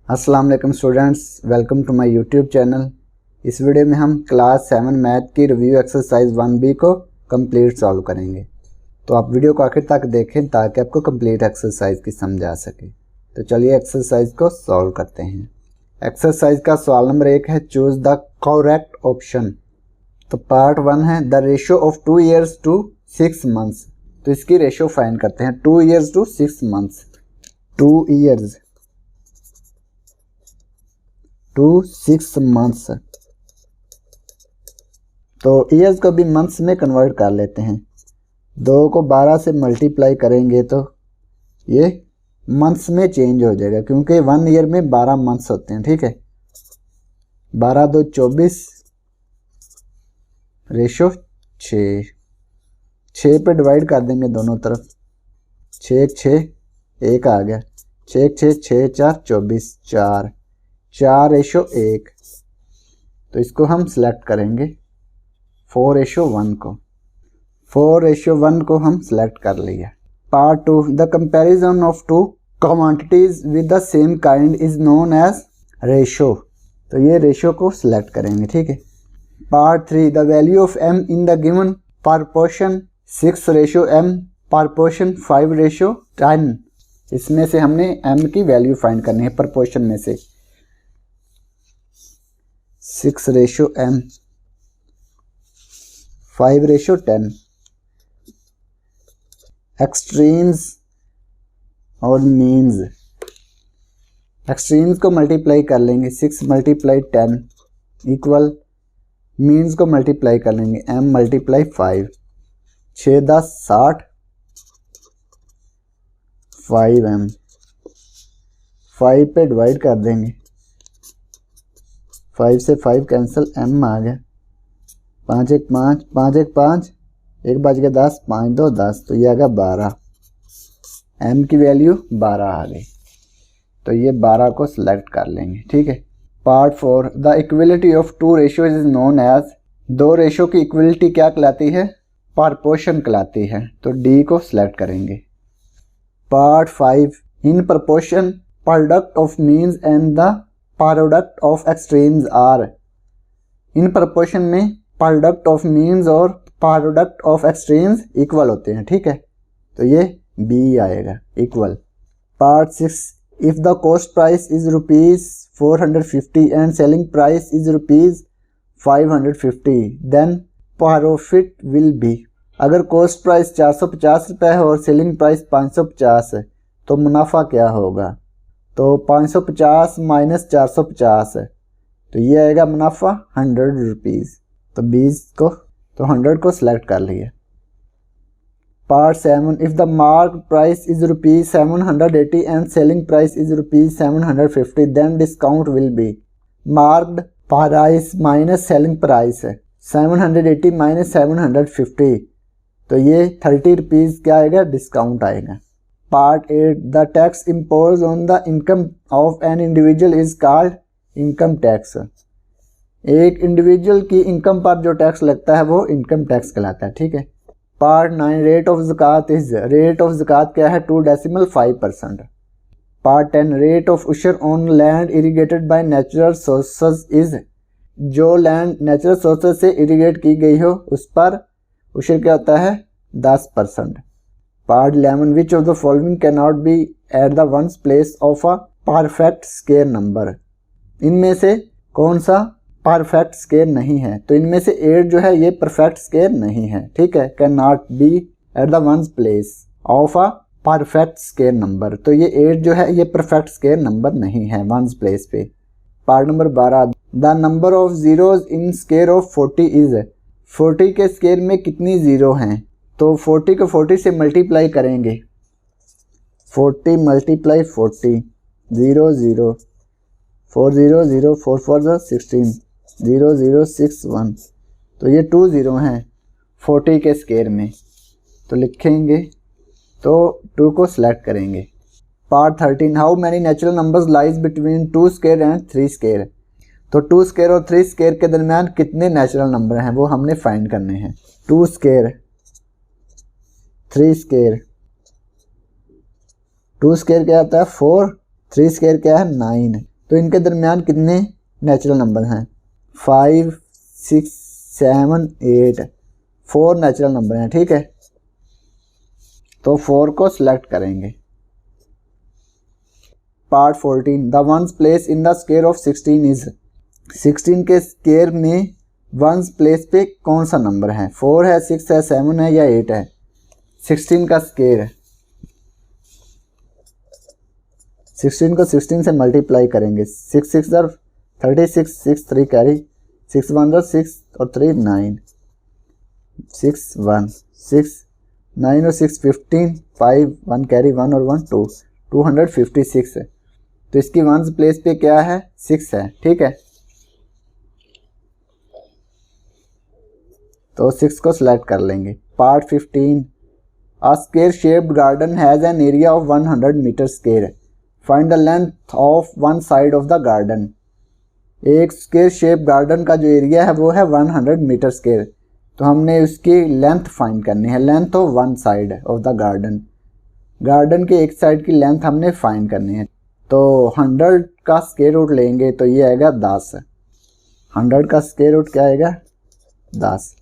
अस्सलाम वालेकुम students, welcome to my YouTube channel. इस वीडियो में हम क्लास 7 मैथ की रिव्यू एक्सरसाइज 1B को कंप्लीट सॉल्व करेंगे। तो आप वीडियो को आखिर तक देखें ताकि आपको कंप्लीट एक्सरसाइज की समझ आ सके। तो चलिए एक्सरसाइज को सॉल्व करते हैं। एक्सरसाइज का सवाल नंबर 1 है, चूज द करेक्ट ऑप्शन। तो पार्ट 1 है the ratio of 2 years to 6 months. तो इसकी रेशियो फाइंड करते हैं। 2 years to 6 months, 2 years to 6 months. तो ईयर्स को भी मंथ्स में कन्वर्ट कर लेते हैं। 2 को 12 से मल्टीप्लाई करेंगे तो ये मंथ्स में चेंज हो जाएगा, क्योंकि 1 ईयर में 12 मंथ्स होते हैं। ठीक है, 12 2 24, रेशो 6 पे डिवाइड कर देंगे दोनों तरफ। 6 6 1 आ गया, 6 6 6 4 24, 4 रेशो 1। तो इसको हम सिलेक्ट करेंगे 4:1 को। 4:1 को हम सिलेक्ट कर लिया। Part 2 the comparison of two quantities with the same kind is known as ratio. तो ये रेशो को सिलेक्ट करेंगे। ठीक है। Part 3 the value of m in the given proportion 6:m proportion 5:10। इसमें से हमने m की वैल्यू फाइंड करनी है प्रपोर्शन में से। 6:m 5:10। एक्सट्रीम्स और मीन्स, एक्सट्रीम्स को मल्टीप्लाई कर लेंगे। 6 × 10 इक्वल मीन्स को मल्टीप्लाई कर लेंगे m × 5। 6 10 60, 5m 5 पे डिवाइड कर देंगे। 5 से 5 कैंसिल, m आ गया। 5 1 5, 5 1 5, 1 बच गया 10, 5 2 10, तो ये आ गया 12। m की वैल्यू 12 आ गई, तो ये 12 को सिलेक्ट कर लेंगे। ठीक है। Part 4 the equality of 2 ratios is known as. 2 ratio की इक्वलिटी क्या कहलाती है? प्रपोर्शन कहलाती है। तो d को सिलेक्ट करेंगे। Part 5 in proportion product of means and the product of extremes are. इन प्रपोर्शन में प्रोडक्ट ऑफ मीन्स और प्रोडक्ट ऑफ एक्सट्रीम्स इक्वल होते हैं। ठीक है, तो ये बी आएगा, equal. Part 6 if the cost price is ₹450 and selling price is ₹550 then profit will be. अगर कॉस्ट प्राइस 450 रुपये है और सेलिंग प्राइस 550 है तो मुनाफा क्या होगा? तो 550 माइनस 450 है, तो ये आएगा मुनाफा 100 रुपीज़। तो 100 को सिलेक्ट कर लिया। Part 7 if the mark price is ₹780 and selling price is ₹750 then discount will be. Marked price minus selling price है, 780 माइनस 750, तो ये 30 रुपीज़ क्या आएगा? डिस्काउंट आएगा। Part 8 the tax impose on the income of an individual is called income tax. एक individual की income पर जो टैक्स लगता है वो इनकम टैक्स कहलाता है। ठीक है। पार्ट 9 रेट ऑफ ज़कात इज। रेट ऑफ ज़कात क्या है? 2.5%। पार्ट 10 रेट ऑफ उशर on land irrigated by natural sources is. जो लैंड नेचुरल सोर्सेज से इरीगेट की गई हो उस पर उशर क्या होता है? 10%। Part 11 which of the following can not be at the ones place of a perfect square number. इनमें से कौन सा परफेक्ट स्क्वायर नहीं है? तो इनमें से 8 जो है ये परफेक्ट स्क्वायर नहीं है। ठीक है, can not be at the ones place of a perfect square number. तो ये 8 जो है ये परफेक्ट स्क्वायर नंबर नहीं है वंस प्लेस पे। Part number 12 the number of zeros in square of 40 is. 40 के स्क्वायर में कितनी जीरो हैं? तो 40 को 40 से मल्टीप्लाई करेंगे। 40 × 40 0 0 4 0 0 4 4 16 0 0 6 1, तो ये 2 0 हैं 40 के स्क्वायर में, तो लिखेंगे। तो 2 को सिलेक्ट करेंगे। Part 13 how many natural numbers lies between 2 square and 3 square. तो 2 स्क्वायर और 3 स्क्वायर के दरमियान कितने नेचुरल नंबर हैं वो हमने फाइंड करने हैं। 2 स्क्वायर 3 स्क्वायर, 2 स्क्वायर क्या आता है 4, 3 स्क्वायर क्या है 9, तो इनके दरमियान कितने नेचुरल नंबर हैं? 5, 6, 7, 8, 4 नेचुरल नंबर हैं। ठीक है, तो 4 को सिलेक्ट करेंगे। Part 14, the ones place in the square of 16 is. 16 के स्क्वायर में वंस प्लेस पे कौन सा नंबर है? 4 है, 6 है, 7 है या 8 है? 16 का स्क्वायर है। 16 को 16 से मल्टीप्लाई करेंगे। 6 6 ज़र 36, 6 3 कैरी, 6 1 ज़र 6 और 3 9, 6 1 6 9 और 6 15, 5 1 कैरी 1 और 1 2, 256 है। तो इसकी वंस प्लेस पे क्या है? 6 है। ठीक है, तो 6 को सिलेक्ट कर लेंगे। Part 15, a square shaped garden has an area of 100 metre square, find the length of one side of the garden. एक स्क्वायर शेप गार्डन का जो एरिया है वो है 100 मीटर स्क्वायर, तो हमने उसकी लेंथ फाइंड करनी है। Length of one side of the garden, garden के एक साइड की लेंथ हमने फाइंड करनी है। तो 100 का स्क्वायर रूट लेंगे तो ये आएगा 10। 100 का स्क्वायर रूट क्या आएगा? 10।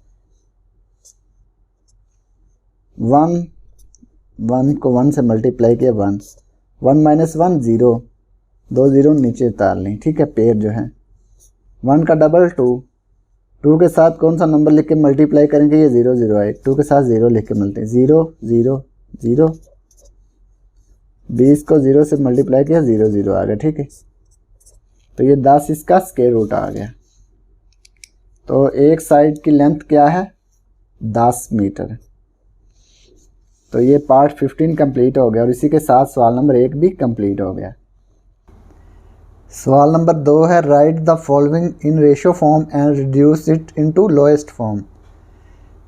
1 को 1 से मल्टीप्लाई किया 1, 1 - 1 0, 2 0 नीचे उतार लें। ठीक है, पेयर जो है 1 का डबल 2, 2 के साथ कौन सा नंबर लिख के मल्टीप्लाई करेंगे? ये 0 0 आए, 2 के साथ 0 लिख के मल्टीप्लाई, 0 0 0, 20 को 0 से मल्टीप्लाई किया 0 0 आ गया। ठीक है, तो ये 10 इसका स्क्वायर रूट आ गया। तो एक साइड की लेंथ क्या है? 10 मीटर। तो ये पार्ट 15 कंप्लीट हो गया और इसी के साथ सवाल नंबर 1 भी कंप्लीट हो गया। सवाल नंबर 2 है, right the following in ratio form and reduce it into lowest form.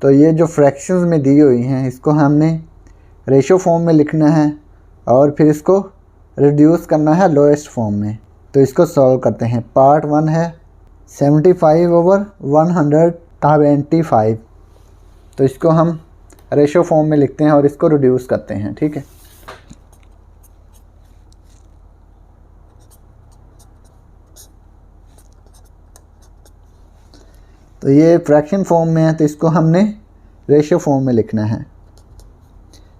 तो ये जो फ्रैक्शंस में दी हुई हैं इसको हमने रेशियो फॉर्म में लिखना है और फिर इसको रिड्यूस करना है लोएस्ट फॉर्म में। तो इसको सॉल्व करते हैं। पार्ट 1 है 75/125, तो इसको हम रेशियो फॉर्म में लिखते हैं और इसको रिड्यूस करते हैं। ठीक है, तो ये फ्रैक्शन फॉर्म में है तो इसको हमने रेशियो फॉर्म में लिखना है।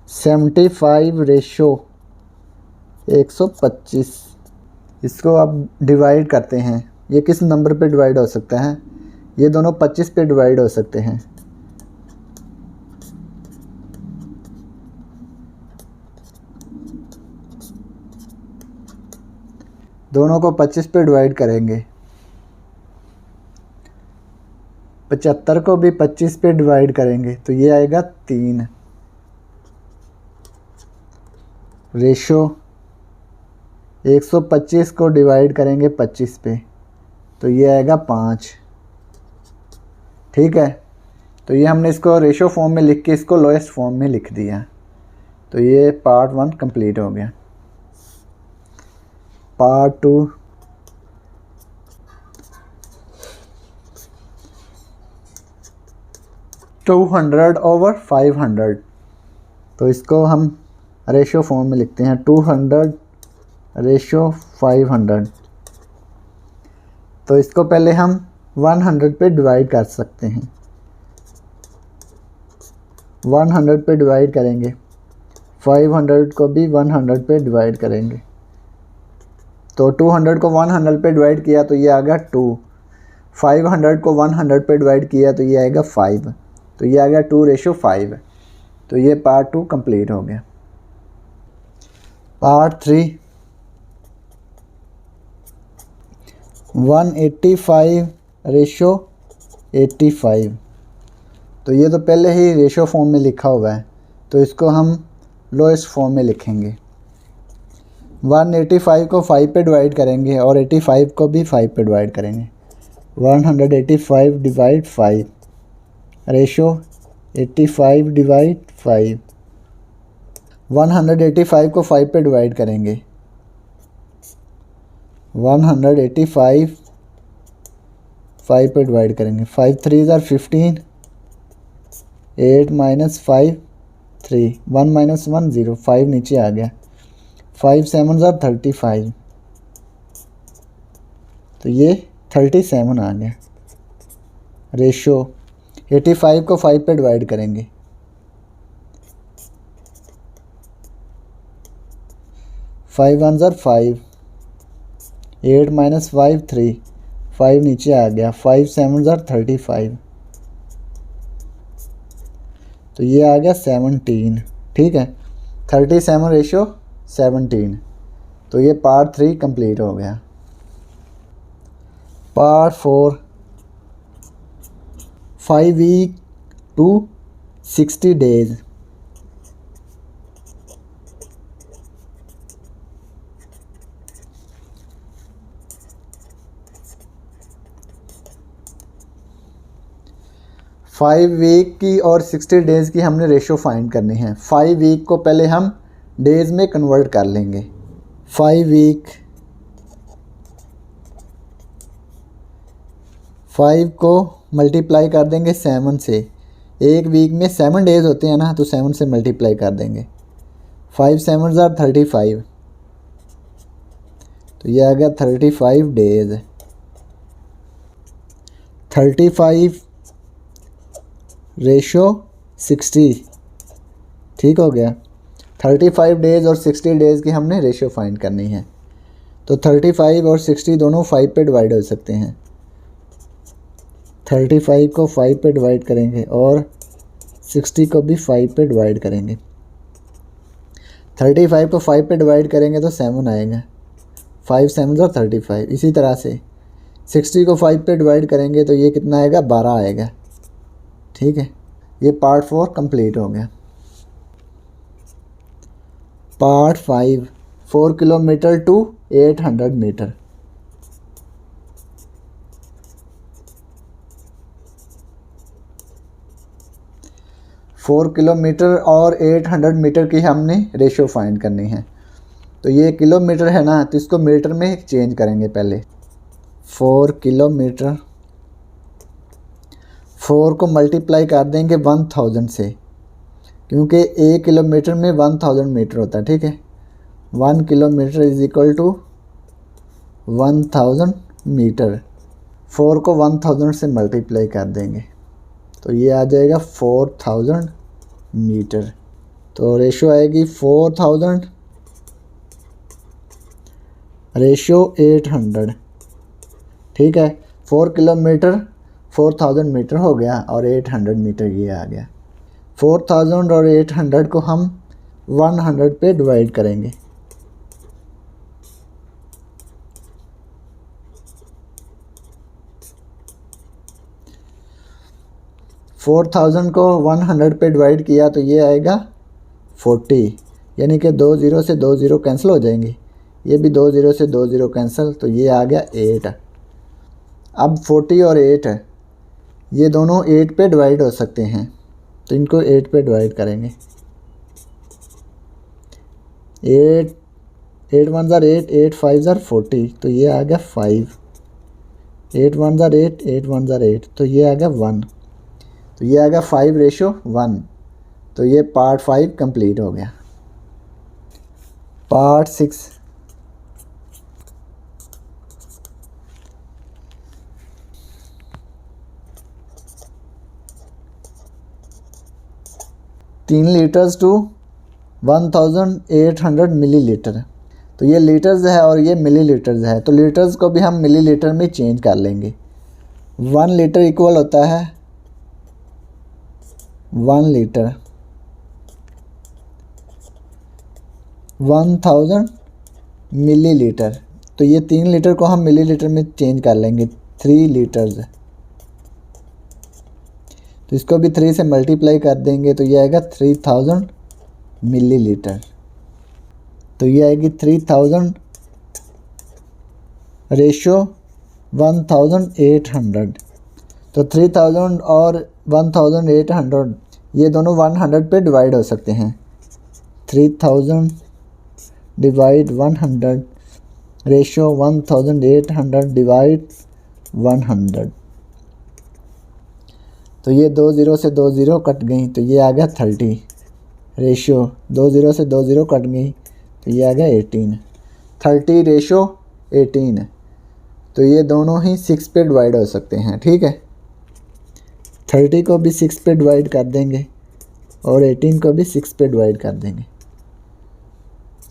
75/125, इसको अब डिवाइड करते हैं। ये किस नंबर पे डिवाइड हो सकता है? ये दोनों 25 पे डिवाइड हो सकते हैं। दोनों को 25 पे डिवाइड करेंगे। 75 को भी 25 पे डिवाइड करेंगे तो ये आएगा 3। रेशो 125 को डिवाइड करेंगे 25 पे तो ये आएगा 5। ठीक है, तो ये हमने इसको रेशो फॉर्म में लिख के इसको लोएस्ट फॉर्म में लिख दिया। तो ये पार्ट 1 कंप्लीट हो गया। पार्ट 2 200/500, तो इसको हम रेशो फॉर्म में लिखते हैं 200/500। तो इसको पहले हम 100 पे डिवाइड कर सकते हैं। 100 पे डिवाइड करेंगे, 500 को भी 100 पे डिवाइड करेंगे। तो 200 को 100 पे डिवाइड किया तो ये आ गया 2। 500 को 100 पे डिवाइड किया तो ये आएगा 5। तो ये आ गया 2/5। तो ये पार्ट 2 कंप्लीट हो गया। पार्ट 3 185/85। तो ये तो पहले ही रेशो फॉर्म में लिखा हुआ है तो इसको हम लोएस्ट फॉर्म में लिखेंगे। 185 को 5 पे डिवाइड करेंगे और 85 को भी 5 पे डिवाइड करेंगे। 185/5 रेशो 85/5। 185 को 5 पे डिवाइड करेंगे। 185 5 पे डिवाइड करेंगे। 5 3 ज़ार 15, 8 - 5 3, 1 - 1 0, 5 नीचे आ गया। 5 7 ज़ार 35, तो ये 37 आ गया। रेशो 85 को 5 पे डिवाइड करेंगे, 5 1 ज़र 5, 8 माइनस 5 3, 5 नीचे आ गया, 5 7 ज़र 35, तो ये आ गया 17। ठीक है, 37 रेशो 17। तो ये पार्ट 3 कंप्लीट हो गया। Part 4, 5 week to 60 days. Five week की और 60 डेज़ की हमने रेशो फाइंड करनी है। 5 वीक को पहले हम डेज़ में कन्वर्ट कर लेंगे। 5 वीक, 5 को मल्टीप्लाई कर देंगे 7 से। एक वीक में 7 डेज़ होते हैं ना, तो 7 से मल्टीप्लाई कर देंगे। 5 7 ज़ार 35, तो ये आ गया 35 डेज़। 35 रेशो 60। ठीक हो गया। 35 डेज़ और 60 डेज़ की हमने रेशो फाइंड करनी है। तो 35 और 60 दोनों 5 पे डिवाइड हो सकते हैं। 35 को 5 पे डिवाइड करेंगे और 60 को भी 5 पे डिवाइड करेंगे। 35 को 5 पे डिवाइड करेंगे तो 7 आएगा। 5 7 ज़ार 35। इसी तरह से 60 को 5 पे डिवाइड करेंगे तो ये कितना आएगा, 12 आएगा। ठीक है, ये पार्ट 4 कंप्लीट हो गया। Part 5, 4 kilometre to 800 metre. Four kilometre और 800 मीटर की हमने रेशो फाइंड करनी है। तो ये किलोमीटर है ना, तो इसको मीटर में चेंज करेंगे पहले। 4 किलोमीटर, 4 को मल्टीप्लाई कर देंगे 1000 से, क्योंकि 1 किलोमीटर में 1000 मीटर होता है। ठीक है, 1 kilometre is equal to 1000 metre. 4 को 1000 से मल्टीप्लाई कर देंगे तो ये आ जाएगा 4000 मीटर। तो रेशो आएगी 4000 रेशो 800। ठीक है, 4 किलोमीटर 4000 मीटर हो गया और 800 मीटर ये आ गया। 4000 और 800 को हम 100 पे डिवाइड करेंगे। फोर 4000 को 100 पे डिवाइड किया तो ये आएगा 40, यानी कि 2 0 से 2 0 कैंसिल हो जाएंगे। ये भी 2 0 से 2 0 कैंसिल, तो ये आ गया 8। अब 40 और 8 है, ये दोनों 8 पे डिवाइड हो सकते हैं, तो इनको 8 पे डिवाइड करेंगे। 8 8 1 ज़ार 8, 8 5 ज़ार 40, तो ये आ गया 5। 8 1 ज़ार 8, 8 1 ज़ार 8, तो ये आ गया 1। तो ये आ गया 5 रेशो 1। तो ये पार्ट 5 कंप्लीट हो गया। पार्ट 6, तीन लीटर्स टू 1800 मिलीलीटर। तो ये लीटर्स है और ये मिलीलीटर्स है, तो लीटर्स को भी हम मिलीलीटर में चेंज कर लेंगे। 1 लीटर इक्वल होता है 1 लीटर 1000 मिलीलीटर। तो ये 3 लीटर को हम मिलीलीटर में चेंज कर लेंगे, 3 लीटर्स। तो इसको भी 3 से मल्टीप्लाई कर देंगे तो ये आएगा 3000 मिलीलीटर। तो ये आएगी 3000 रेशो 1800। तो 3000 और 1800 ये दोनों 100 पे डिवाइड हो सकते हैं। 3000 डिवाइड 100 रेशो 1800 डिवाइड 100। तो ये 2 0 से 2 0 कट गई, तो ये आ गया 30 रेशो 2 0 से 2 0 कट गई, तो ये आ गया 18। 30 रेशो 18। तो ये दोनों ही 6 पे डिवाइड हो सकते हैं, ठीक है। 30 को भी 6 पे डिवाइड कर देंगे और 18 को भी 6 पे डिवाइड कर देंगे।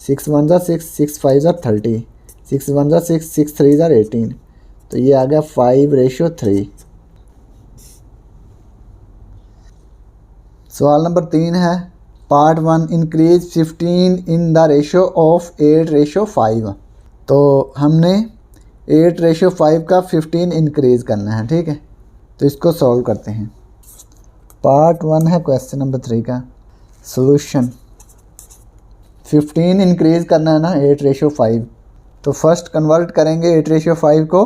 6 1 ज़ा 6, 6 5 ज़ा 30, 6 1 ज़ा 6, 6 3 ज़ा 18। तो ये आ गया 5:3। सवाल नंबर 3 है part 1 increase 15 in the ratio of 8:5। तो हमने 8:5 का 15 इंक्रीज करना है, ठीक है। तो इसको सॉल्व करते हैं। पार्ट 1 है क्वेश्चन नंबर 3 का सॉल्यूशन। 15 इंक्रीज करना है ना 8:5। तो फर्स्ट कन्वर्ट करेंगे 8:5 को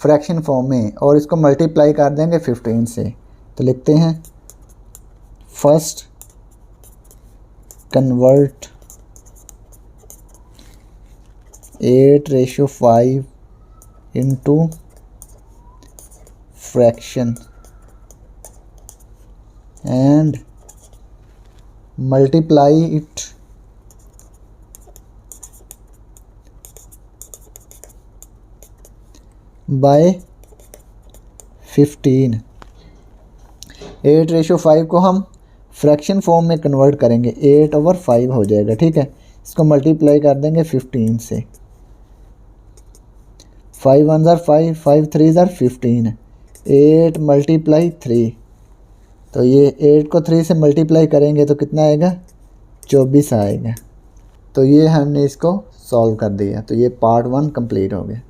फ्रैक्शन फॉर्म में और इसको मल्टीप्लाई कर देंगे 15 से। तो लिखते हैं first convert 8:5 into fraction and multiply it by 15। 8:5 को हम फ्रैक्शन फॉर्म में कन्वर्ट करेंगे, 8/5 हो जाएगा, ठीक है। इसको मल्टीप्लाई कर देंगे 15 से। 5 1 ज़ा 5, 5 3 ज़ा 15, 8 × 3। तो ये 8 को 3 से मल्टीप्लाई करेंगे तो कितना आएगा, 24 आएगा। तो ये हमने इसको सॉल्व कर दिया। तो ये पार्ट 1 कंप्लीट हो गया।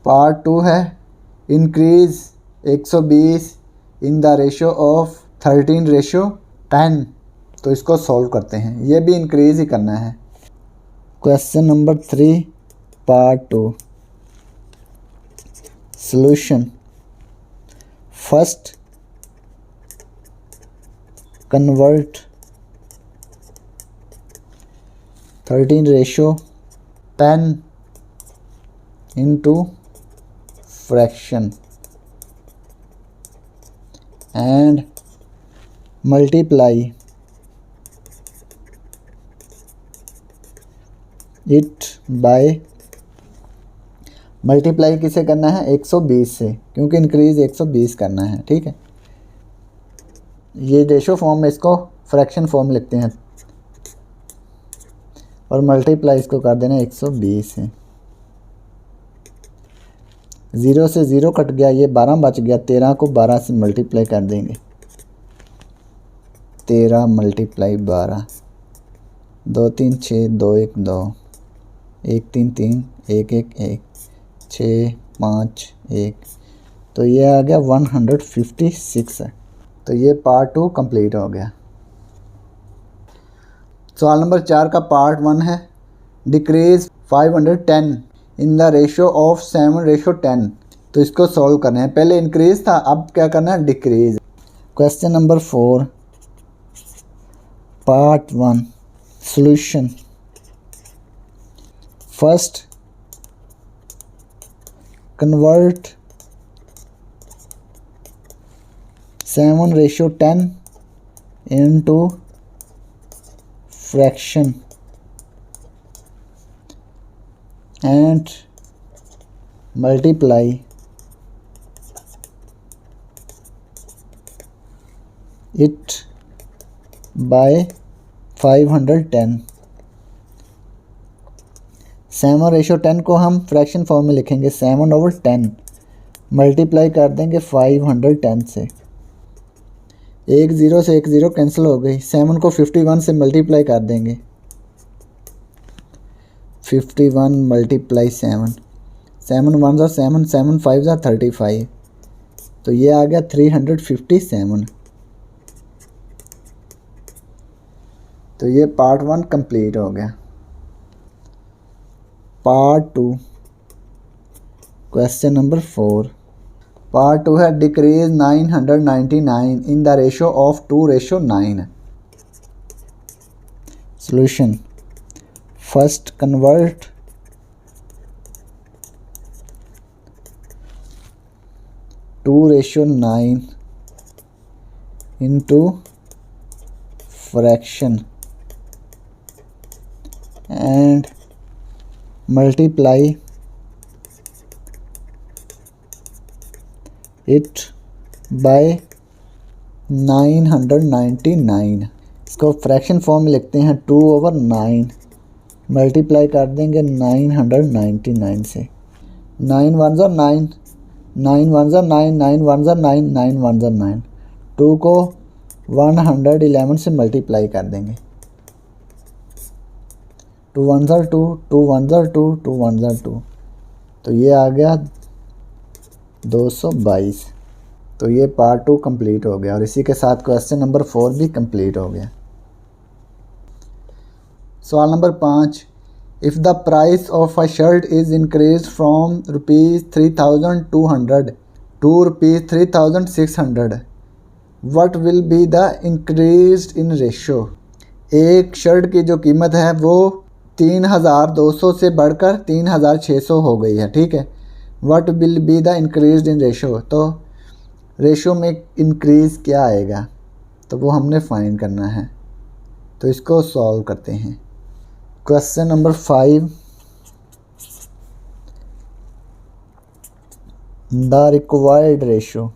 पार्ट 2 है increase 120 in the ratio of 13:10। तो इसको सॉल्व करते हैं। ये भी इंक्रीज ही करना है। Question number 3 part 2 solution. First convert 13:10 into fraction and multiply it by, multiply किसे करना है, 120 से, क्योंकि इंक्रीज 120 करना है, ठीक है। ये रेशो फॉर्म में इसको फ्रैक्शन फॉर्म लिखते हैं और मल्टीप्लाई इसको कर देना 120 से। 0 से 0 कट गया, ये 12 बच गया। 13 को 12 से मल्टीप्लाई कर देंगे। 13 × 12, 2 3 6, 2 1 2, 1 3 3, 1 1 1, 6 5 1। तो ये आ गया 156 है। तो ये पार्ट 2 कंप्लीट हो गया। सवाल नंबर 4 का पार्ट 1 है decrease 510 in the ratio of 7:10। तो इसको सॉल्व करना है। पहले इंक्रीज था, अब क्या करना है, decrease. Question number 4 part 1 solution. First convert 7:10 into fraction and multiply it by 510। 7:10 को हम फ्रैक्शन फॉर्म में लिखेंगे 7/10, मल्टीप्लाई कर देंगे 510 से। 1 0 से 1 0 कैंसिल हो गई। 7 को 51 से मल्टीप्लाई कर देंगे। 51 × 7, 7 1 ज़ा 7, 7 5 ज़ा 35। तो ये आ गया 357। तो ये पार्ट 1 कंप्लीट हो गया। पार्ट 2 क्वेश्चन नंबर 4 पार्ट 2 है decrease 999 in the ratio of 2:9। Solution. First convert 2:9 into fraction and multiply it by 999। इसको फ्रैक्शन फॉर्म में लिखते हैं 2/9, मल्टीप्लाई कर देंगे 999 से। 9 1 ज़ा 9, 9 1 ज़ा 9, 9 1 ज़ा 9, 9 1 ज़ा 9। 2 को 111 से मल्टीप्लाई कर देंगे। 2 1 ज़ा 2, 2 1 ज़ा 2, 2 1 ज़ा 2, तो ये आ गया 222। तो ये पार्ट 2 कंप्लीट हो गया और इसी के साथ क्वेश्चन नंबर 4 भी कंप्लीट हो गया। सवाल नंबर 5, if the price of a shirt is increase from ₹3200 to ₹3600, what will be the increase in ratio. एक शर्ट की जो कीमत है वो 3200 से बढ़कर 3600 हो गई है, ठीक है। What will be the increase in ratio, तो रेशो में इंक्रीज़ क्या आएगा, तो वो हमने फाइंड करना है। तो इसको सॉल्व करते हैं। Question number 5, the required ratio.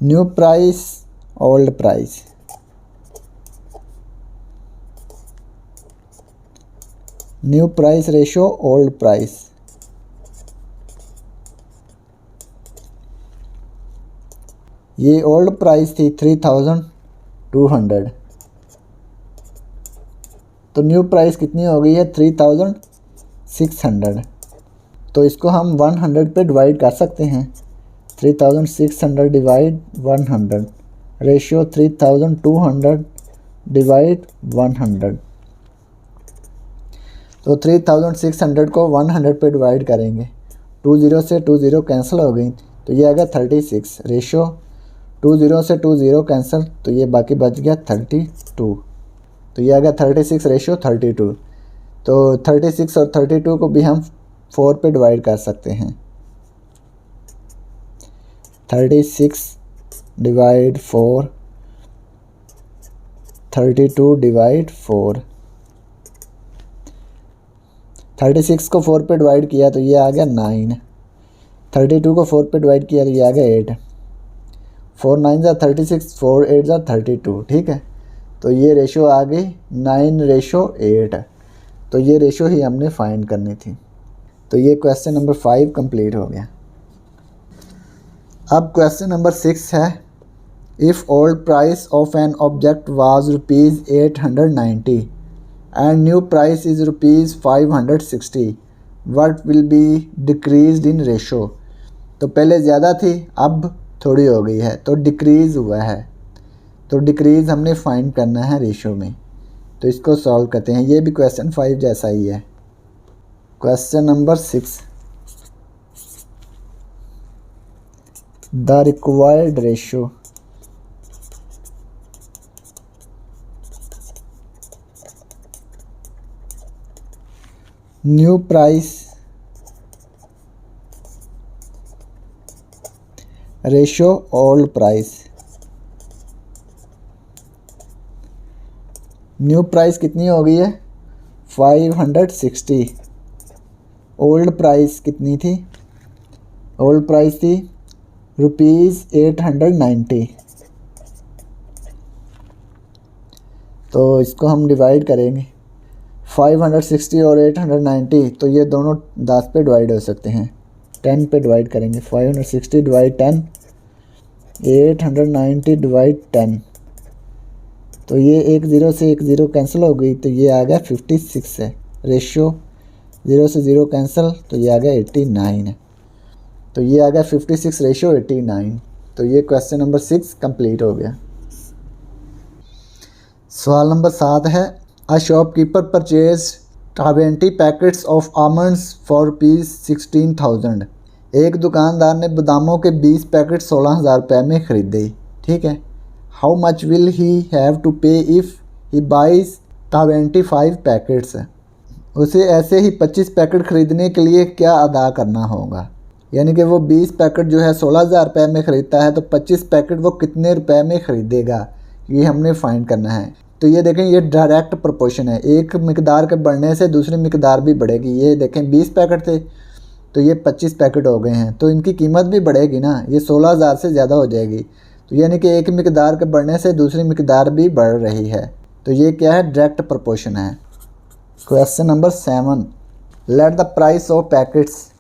New price old price, new price ratio old price. ये ओल्ड प्राइस थी 3200, तो न्यू प्राइस कितनी हो गई है 3600। तो इसको हम 100 पे डिवाइड कर सकते हैं। 3600 डिवाइड 100, रेशियो 3200 डिवाइड 100। तो 3600 को 100 पे डिवाइड करेंगे, 20 से 20 कैंसिल हो गई, तो ये आ गया 36। रेशियो 20 से 20 कैंसिल, तो ये बाकी बच गया 32, तो ये आ गया 36 रेशियो 32। तो 36 और 32 को भी हम 4 पे डिवाइड कर सकते हैं। 36 डिवाइड 4, 32 डिवाइड 4। 36 को 4 पे डिवाइड किया तो ये आ गया 9, 32 को 4 पे डिवाइड किया तो ये आ गया 8। 4 9 ज़ा 36, 4 8 ज़ा 32, ठीक है। तो ये रेशो आ गई 9:8। तो ये रेशो ही हमने फाइंड करनी थी। तो ये क्वेश्चन नंबर 5 कंप्लीट हो गया। अब क्वेश्चन नंबर 6 है, if old price of an object was ₹890 and new price is ₹560, what will be decreased in ratio। तो पहले ज़्यादा थी, अब थोड़ी हो गई है, तो डिक्रीज़ हुआ है। तो डिक्रीज़ हमने फाइंड करना है रेशो में। तो इसको सॉल्व करते हैं। ये भी क्वेश्चन 5 जैसा ही है। Question number 6, the required ratio. New price ratio old price. New price कितनी हो गई है 560। ओल्ड प्राइस कितनी थी, ओल्ड प्राइस थी ₹890। तो इसको हम डिवाइड करेंगे 560 और 890, तो ये दोनों 10 पे डिवाइड हो सकते हैं। 10 पे डिवाइड करेंगे, 560 डिवाइड 10, 890 डिवाइड 10। तो ये एक ज़ीरो से एक ज़ीरो कैंसिल हो गई, तो ये आ गया 56 है। रेशियो 0 से 0 कैंसिल, तो ये आ गया 89 है। तो ये आ गया 56 रेशियो 89। तो ये क्वेश्चन नंबर 6 कंप्लीट हो गया। सवाल नंबर 7 है, a shopkeeper purchase 20 packets of almonds for ₹16,000। एक दुकानदार ने बादामों के 20 पैकेट 16,000 रुपये में ख़रीदे, ठीक है। How much will he have to pay if he buys 25 packets. उसे ऐसे ही 25 पैकेट ख़रीदने के लिए क्या अदा करना होगा। यानी कि वो 20 पैकेट जो है 16,000 रुपये में ख़रीदता है, तो 25 पैकेट वो कितने रुपए में ख़रीदेगा, ये हमने फाइंड करना है। तो ये देखें ये डायरेक्ट प्रोपोर्शन है, एक मिकदार के बढ़ने से दूसरी मिकदार भी बढ़ेगी। ये देखें 20 पैकेट थे तो ये 25 पैकेट हो गए हैं, तो इनकी कीमत भी बढ़ेगी ना, ये 16,000 से ज़्यादा हो जाएगी। तो यानी कि एक मिकदार के बढ़ने से दूसरी मिकदार भी बढ़ रही है, तो ये क्या है, डायरेक्ट प्रोपोर्शन है। Question number 7, let the price of packets,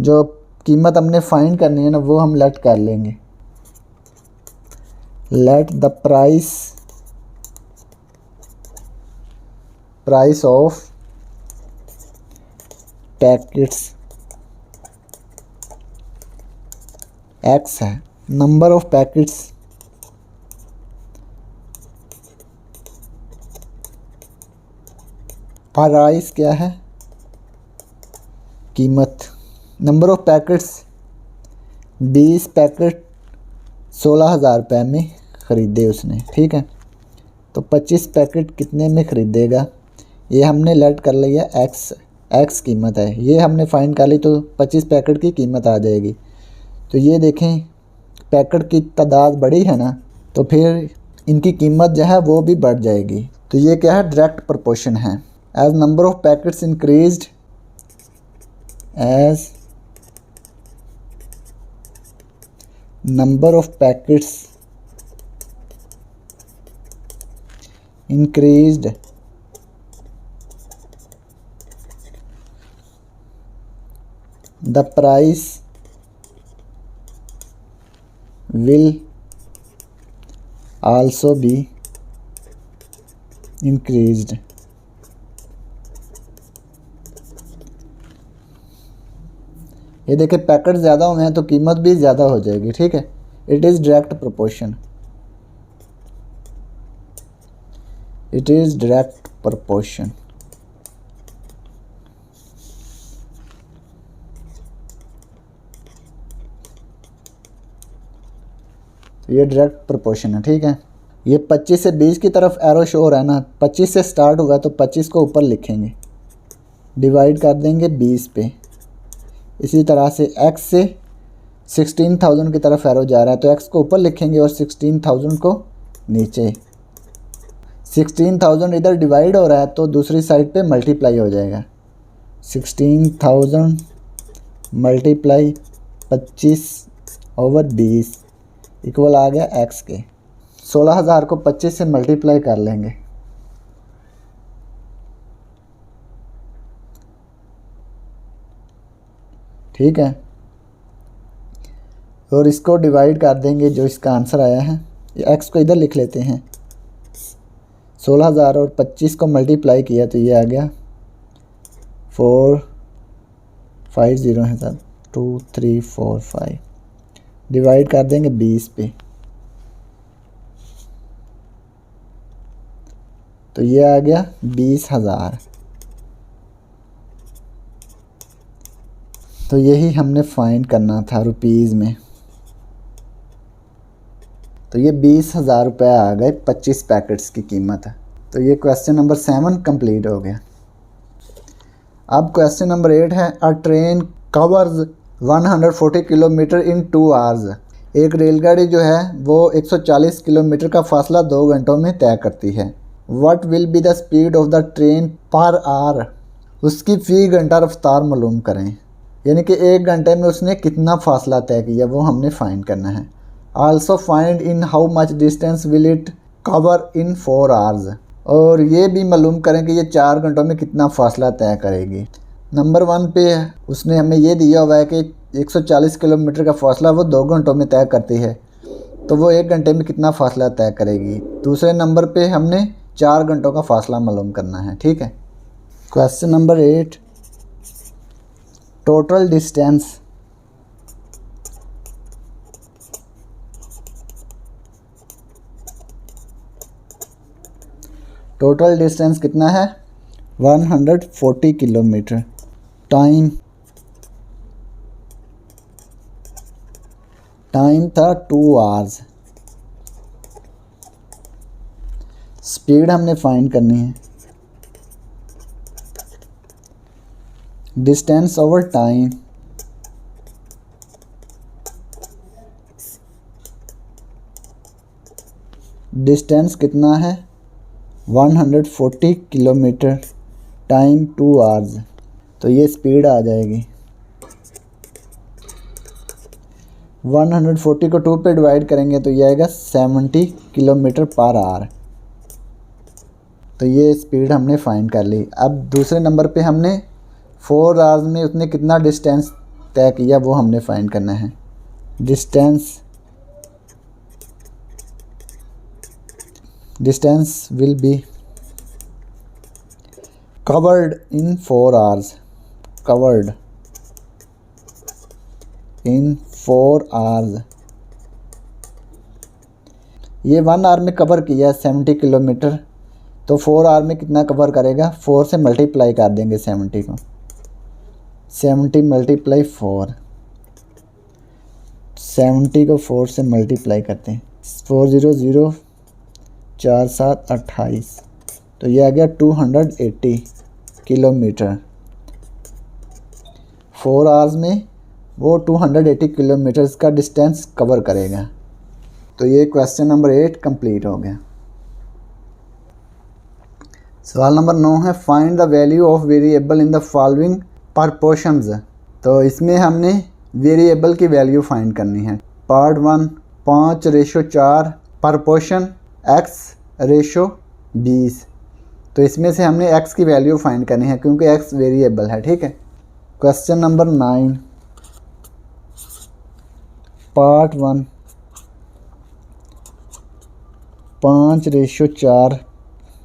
जो कीमत हमने फाइंड करनी है ना वो हम लेट कर लेंगे। Let the price of packets x है, नंबर ऑफ पैकेट्स प्राइस क्या है, कीमत। नंबर ऑफ पैकेट्स 20 पैकेट 16,000 रुपये में ख़रीदे उसने, ठीक है। तो 25 पैकेट कितने में ख़रीदेगा, ये हमने लेट कर लिया एक्स कीमत है, ये हमने फाइंड कर ली, तो 25 पैकेट की कीमत आ जाएगी। तो ये देखें पैकेट की तादाद बड़ी है ना, तो फिर इनकी कीमत जो है वो भी बढ़ जाएगी। तो ये क्या है, डायरेक्ट प्रोपोर्शन है। As number of packets increased, as number of packets increased, the price will also be increased। ये देखिए पैकेट ज़्यादा हुए हैं तो कीमत भी ज़्यादा हो जाएगी, ठीक है। It is direct proportion, it is direct proportion. तो ये डायरेक्ट प्रोपोर्शन है, ठीक है। ये 25 से 20 की तरफ एरो शो हो रहा है ना, 25 से स्टार्ट होगा तो 25 को ऊपर लिखेंगे, डिवाइड कर देंगे 20 पे। इसी तरह से x से 16,000 की तरफ एरो जा रहा है तो x को ऊपर लिखेंगे और 16,000 को नीचे। 16,000 इधर डिवाइड हो रहा है तो दूसरी साइड पे मल्टीप्लाई हो जाएगा। 16,000 मल्टीप्लाई 25/20 इक्वल आ गया x के। 16,000 को 25 से मल्टीप्लाई कर लेंगे, ठीक है। और इसको डिवाइड कर देंगे जो इसका आंसर आया है, ये x को इधर लिख लेते हैं। 16,000 और 25 को मल्टीप्लाई किया तो ये आ गया 450 है सर, 2 3 4 5 डिवाइड कर देंगे 20 पे, तो ये आ गया 20,000। तो यही हमने फाइंड करना था रुपीज़ में। तो ये 20,000 रुपये आ गए 25 पैकेट्स की कीमत है। तो ये क्वेश्चन नंबर 7 कंप्लीट हो गया। अब क्वेश्चन नंबर 8 है, अ ट्रेन कवर्स 140 किलोमीटर इन 2 आवर्स। एक रेलगाड़ी जो है वो 140 किलोमीटर का फासला 2 घंटों में तय करती है। What will be the speed of the train per hour, उसकी फ़ी घंटा रफ्तार मालूम करें। यानी कि 1 घंटे में उसने कितना फ़ासला तय किया वो हमने फाइंड करना है। Also find in how much distance will it cover in 4 hours, और ये भी मालूम करें कि ये 4 घंटों में कितना फ़ासला तय करेगी। नंबर 1 पे उसने हमें ये दिया हुआ है कि 140 किलोमीटर का फ़ासला वो 2 घंटों में तय करती है, तो वो 1 घंटे में कितना फ़ासला तय करेगी। दूसरे नंबर पे हमने 4 घंटों का फ़ासला मालूम करना है, ठीक है। Question number 8, total distance. Total distance कितना है, 140 किलोमीटर। टाइम था 2 आवर्स। स्पीड हमने फाइंड करनी है, डिस्टेंस ओवर टाइम। डिस्टेंस कितना है 140 किलोमीटर टाइम 2 आवर्स, तो ये स्पीड आ जाएगी। 140 को 2 पे डिवाइड करेंगे तो ये आएगा 70 किलोमीटर पर आवर। तो ये स्पीड हमने फाइंड कर ली। अब दूसरे नंबर पे हमने 4 आवर्स में उसने कितना डिस्टेंस तय किया वो हमने फाइंड करना है। Distance will be covered in 4 hours, covered in 4 hours. ये 1 आवर में कवर किया 70 किलोमीटर, तो 4 आवर में कितना कवर करेगा, 4 से मल्टीप्लाई कर देंगे 70 को, 70 मल्टीप्लाई 4, 70 को 4 से मल्टीप्लाई करते हैं, 400 4 7 28, तो ये आ गया 280 किलोमीटर। 4 आवर्स में वो 280 किलोमीटर्स का डिस्टेंस कवर करेगा। तो ये क्वेश्चन नंबर 8 कंप्लीट हो गया। सवाल नंबर 9 है find the value of variable in the following proportions. तो इसमें हमने वेरिएबल की वैल्यू फाइंड करनी है। Part 1 5:4 proportion x:20। तो इसमें से हमने x की वैल्यू फाइंड करनी है क्योंकि x वेरिएबल है, ठीक है। Question number 9 part 1 5:4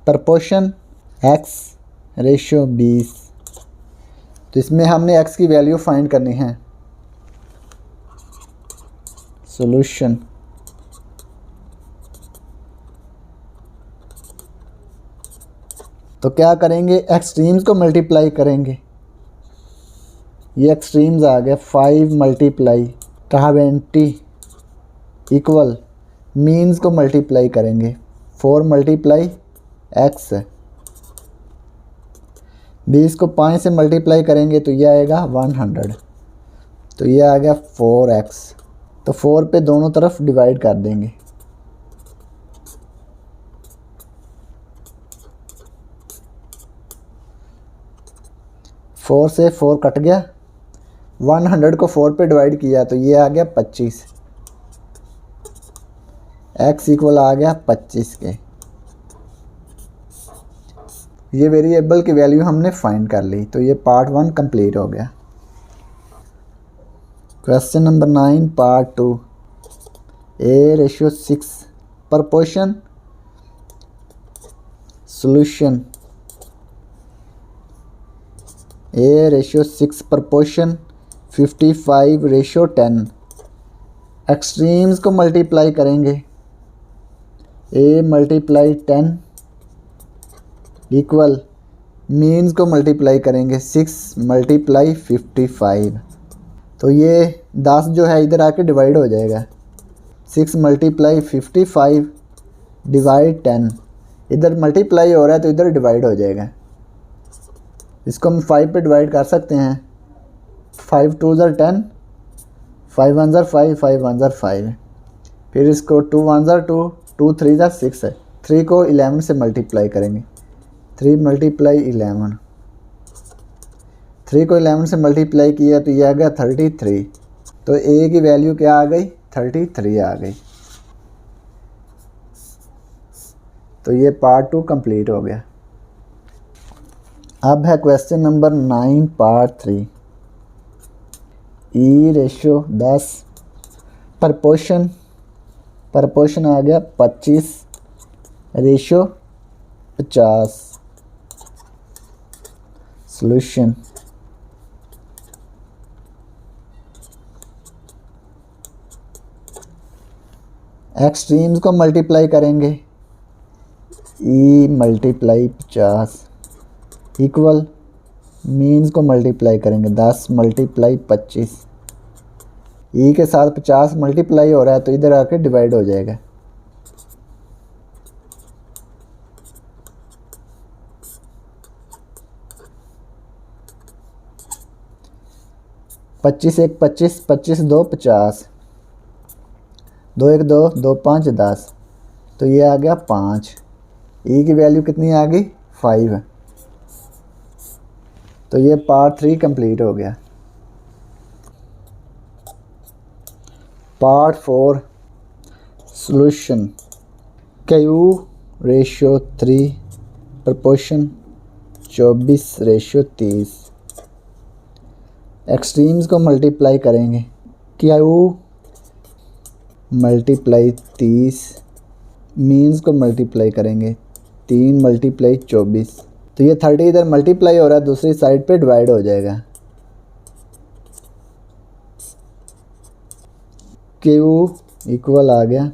proportion x:20। तो इसमें हमने x की वैल्यू फाइंड करनी है। सॉल्यूशन तो क्या करेंगे, एक्सट्रीम्स को मल्टीप्लाई करेंगे। ये एक्सट्रीम्स आ गया 5 मल्टीप्लाई 20 इक्वल मीन्स को मल्टीप्लाई करेंगे 4 मल्टीप्लाई x। 20 को 5 से मल्टीप्लाई करेंगे तो ये आएगा 100, तो ये आ गया 4x। तो 4 पे दोनों तरफ डिवाइड कर देंगे। फोर से 4 कट गया, 100 को 4 पे डिवाइड किया तो ये आ गया 25। x इक्वल आ गया 25 के। ये वेरिएबल की वैल्यू हमने फाइंड कर ली। तो ये पार्ट 1 कंप्लीट हो गया। Question number 9 part 2 a:6 proportion. Solution a:6 proportion 55:10। Extremes को मल्टीप्लाई करेंगे। a मल्टीप्लाई 10 इक्वल मीन्स को मल्टीप्लाई करेंगे 6 मल्टीप्लाई 55। तो ये 10 जो है इधर आके डिवाइड हो जाएगा। 6 मल्टीप्लाई 55 डिवाइड 10, इधर मल्टीप्लाई हो रहा है तो इधर डिवाइड हो जाएगा। इसको हम 5 पे डिवाइड कर सकते हैं। 5 2 10, 5 1 5, 5 1 5। फिर इसको 2 1 2, 2 3 6 है। 3 को 11 से मल्टीप्लाई करेंगे। 3 मल्टीप्लाई 11, 3 को 11 से मल्टीप्लाई किया तो ये आ गया 33। तो a की वैल्यू क्या आ गई, 33 आ गई। तो ये पार्ट 2 कंप्लीट हो गया। अब है question number 9 part 3 e:10 proportion. Proportion आ गया 25:50। सॉल्यूशन एक्सट्रीम्स को मल्टीप्लाई करेंगे। e मल्टीप्लाई 50 इक्वल मीन्स को मल्टीप्लाई करेंगे 10 मल्टीप्लाई 25। e के साथ 50 मल्टीप्लाई हो रहा है तो इधर आके डिवाइड हो जाएगा। पच्चीस 1 25, 25 2 50, 2 1 2, 2 5 10। तो ये आ गया 5। ई की वैल्यू कितनी आ गई 5। तो ये पार्ट 3 कंप्लीट हो गया। Part 4 solution. Q/3 proportion 24/30। Extremes को मल्टीप्लाई करेंगे। Q मल्टीप्लाई 30, मीन्स को मल्टीप्लाई करेंगे 3 मल्टीप्लाई 24। तो ये 30 इधर मल्टीप्लाई हो रहा है, दूसरी साइड पे डिवाइड हो जाएगा। Q इक्वल आ गया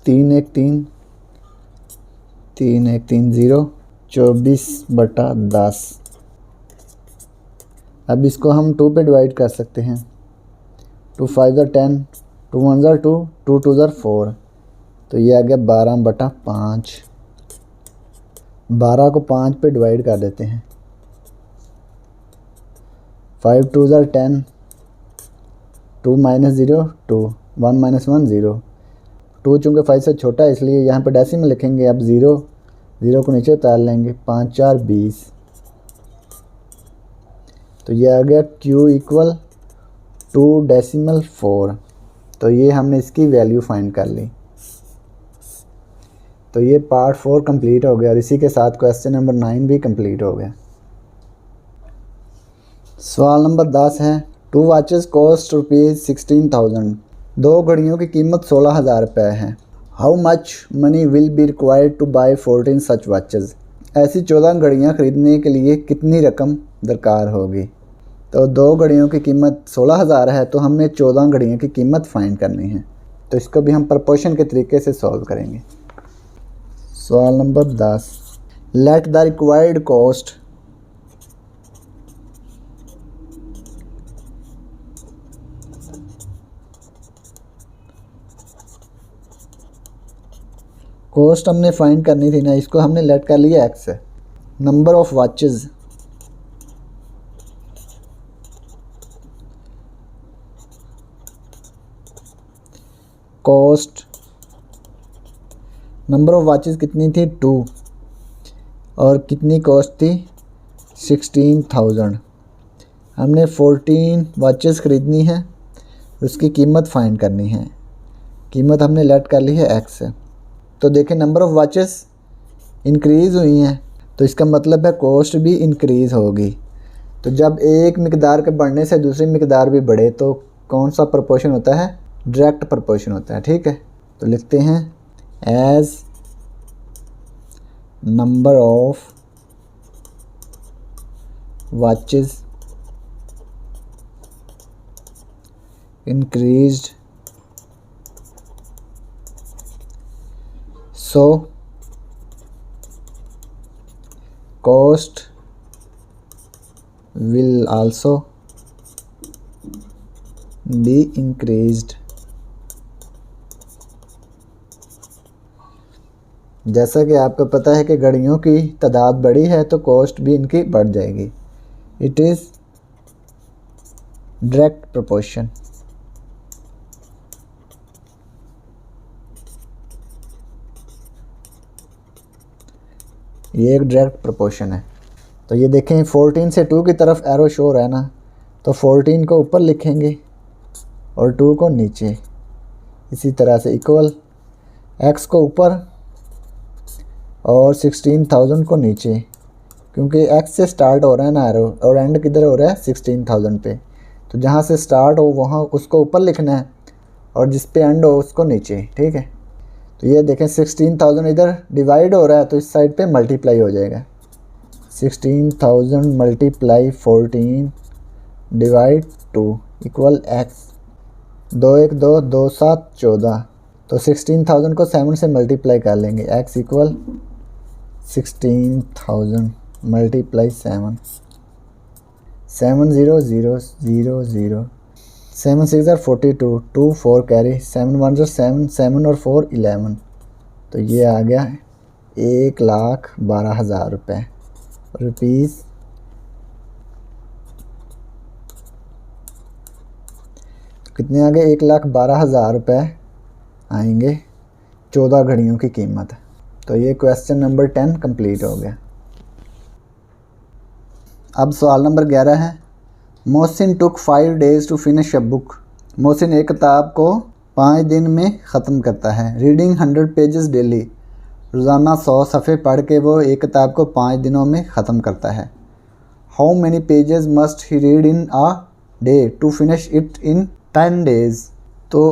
3 1 3 3 1 3 0 24/10। अब इसको हम 2 पे डिवाइड कर सकते हैं। 2 5 10, 2 1 2, 2 2 4। तो ये आ गया 12/5। 12 को 5 पे डिवाइड कर देते हैं। 5 2 10, 2 -0 2, 1 - 1 0। 2 चूँकि 5 से छोटा है इसलिए यहाँ पे डेसिमल लिखेंगे। अब 0 को नीचे उतार लेंगे। 5 4 20। तो ये आ गया Q इक्वल 2.4। तो ये हमने इसकी वैल्यू फाइंड कर ली। तो ये पार्ट 4 कंप्लीट हो गया और इसी के साथ क्वेश्चन नंबर 9 भी कंप्लीट हो गया। सवाल नंबर 10 है 2 वॉचेस कॉस्ट ₹16,000। 2 घड़ियों की कीमत 16,000 रुपये है। How much money will be required to buy 14 such watches. ऐसी 14 घड़ियाँ खरीदने के लिए कितनी रकम दरकार होगी। तो 2 घड़ियों की कीमत 16,000 है, तो हमने 14 घड़ियों की कीमत फाइंड करनी है। तो इसको भी हम प्रपोर्शन के तरीके से सॉल्व करेंगे। सवाल number 10। Let the required cost हमने फाइंड करनी थी ना, इसको हमने लेट कर लिया x है। Number of watches cost, number of watches कितनी थी 2 और कितनी कॉस्ट थी 16,000। हमने 14 वॉचेस ख़रीदनी है, उसकी कीमत फाइंड करनी है। कीमत हमने लेट कर ली है x है। तो देखें नंबर ऑफ़ वॉचेस इंक्रीज़ हुई हैं, तो इसका मतलब है कॉस्ट भी इंक्रीज़ होगी। तो जब एक मिकदार के बढ़ने से दूसरी मिकदार भी बढ़े तो कौन सा प्रोपोर्शन होता है, डायरेक्ट प्रोपोर्शन होता है। ठीक है, तो लिखते हैं as number of watches increased so cost will also be increased। जैसा कि आपको पता है कि घड़ियों की तादाद बढ़ी है तो कॉस्ट भी इनकी बढ़ जाएगी। It is direct proportion. ये एक डायरेक्ट प्रोपोर्शन है। तो ये देखें 14 से 2 की तरफ एरो शो हो रहा है ना, तो 14 को ऊपर लिखेंगे और 2 को नीचे। इसी तरह से इक्वल x को ऊपर और 16,000 को नीचे, क्योंकि x से स्टार्ट हो रहा है ना एरो और एंड किधर हो रहा है 16,000 पे। तो जहाँ से स्टार्ट हो वहाँ उसको ऊपर लिखना है और जिस पे एंड हो उसको नीचे। ठीक है, तो ये देखें 16,000 इधर डिवाइड हो रहा है तो इस साइड पे मल्टीप्लाई हो जाएगा। 16,000 मल्टीप्लाई 14 डिवाइड 2 इक्वल x। 2 1 2 2 7 14। तो 16,000 को 7 से मल्टीप्लाई कर लेंगे। x equal 16,000 multiply 7। 7 0 0 0 0। 7 6 42, 2 4 कैरी, 7 1 7, 7 और 4 11। तो ये आ गया 1,12,000 रुपये रुपीज़। तो कितने आ गए 1,12,000 रुपये आएंगे 14 घड़ियों की कीमत। तो ये क्वेश्चन नंबर 10 कंप्लीट हो गया। अब सवाल नंबर 11 है, Mohsin took 5 days to finish a book. Mohsin एक किताब को 5 दिन में ख़त्म करता है। Reading 100 pages daily. रोज़ाना 100 सफ़े पढ़ के वो एक किताब को 5 दिनों में ख़त्म करता है। How many pages must he read in a day to finish it in 10 days। तो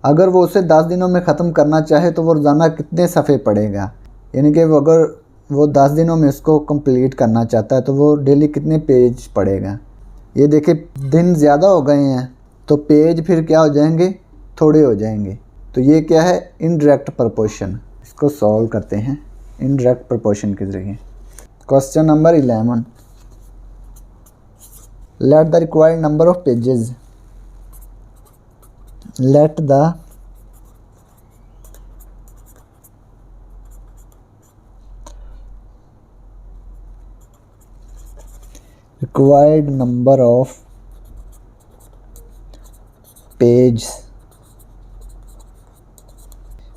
अगर वो उसे 10 दिनों में ख़त्म करना चाहे तो वो रोज़ाना कितने सफ़े पढ़ेगा, यानी कि अगर वो 10 दिनों में उसको कंप्लीट करना चाहता है तो वो डेली कितने पेज पढ़ेगा। ये देखिए दिन ज़्यादा हो गए हैं तो पेज फिर क्या हो जाएंगे, थोड़े हो जाएंगे। तो ये क्या है, इनडायरेक्ट प्रपोर्शन। इसको सॉल्व करते हैं इनडायरेक्ट प्रपोर्शन के ज़रिए। Question number 11, let the required number of pages. Let the required number of page,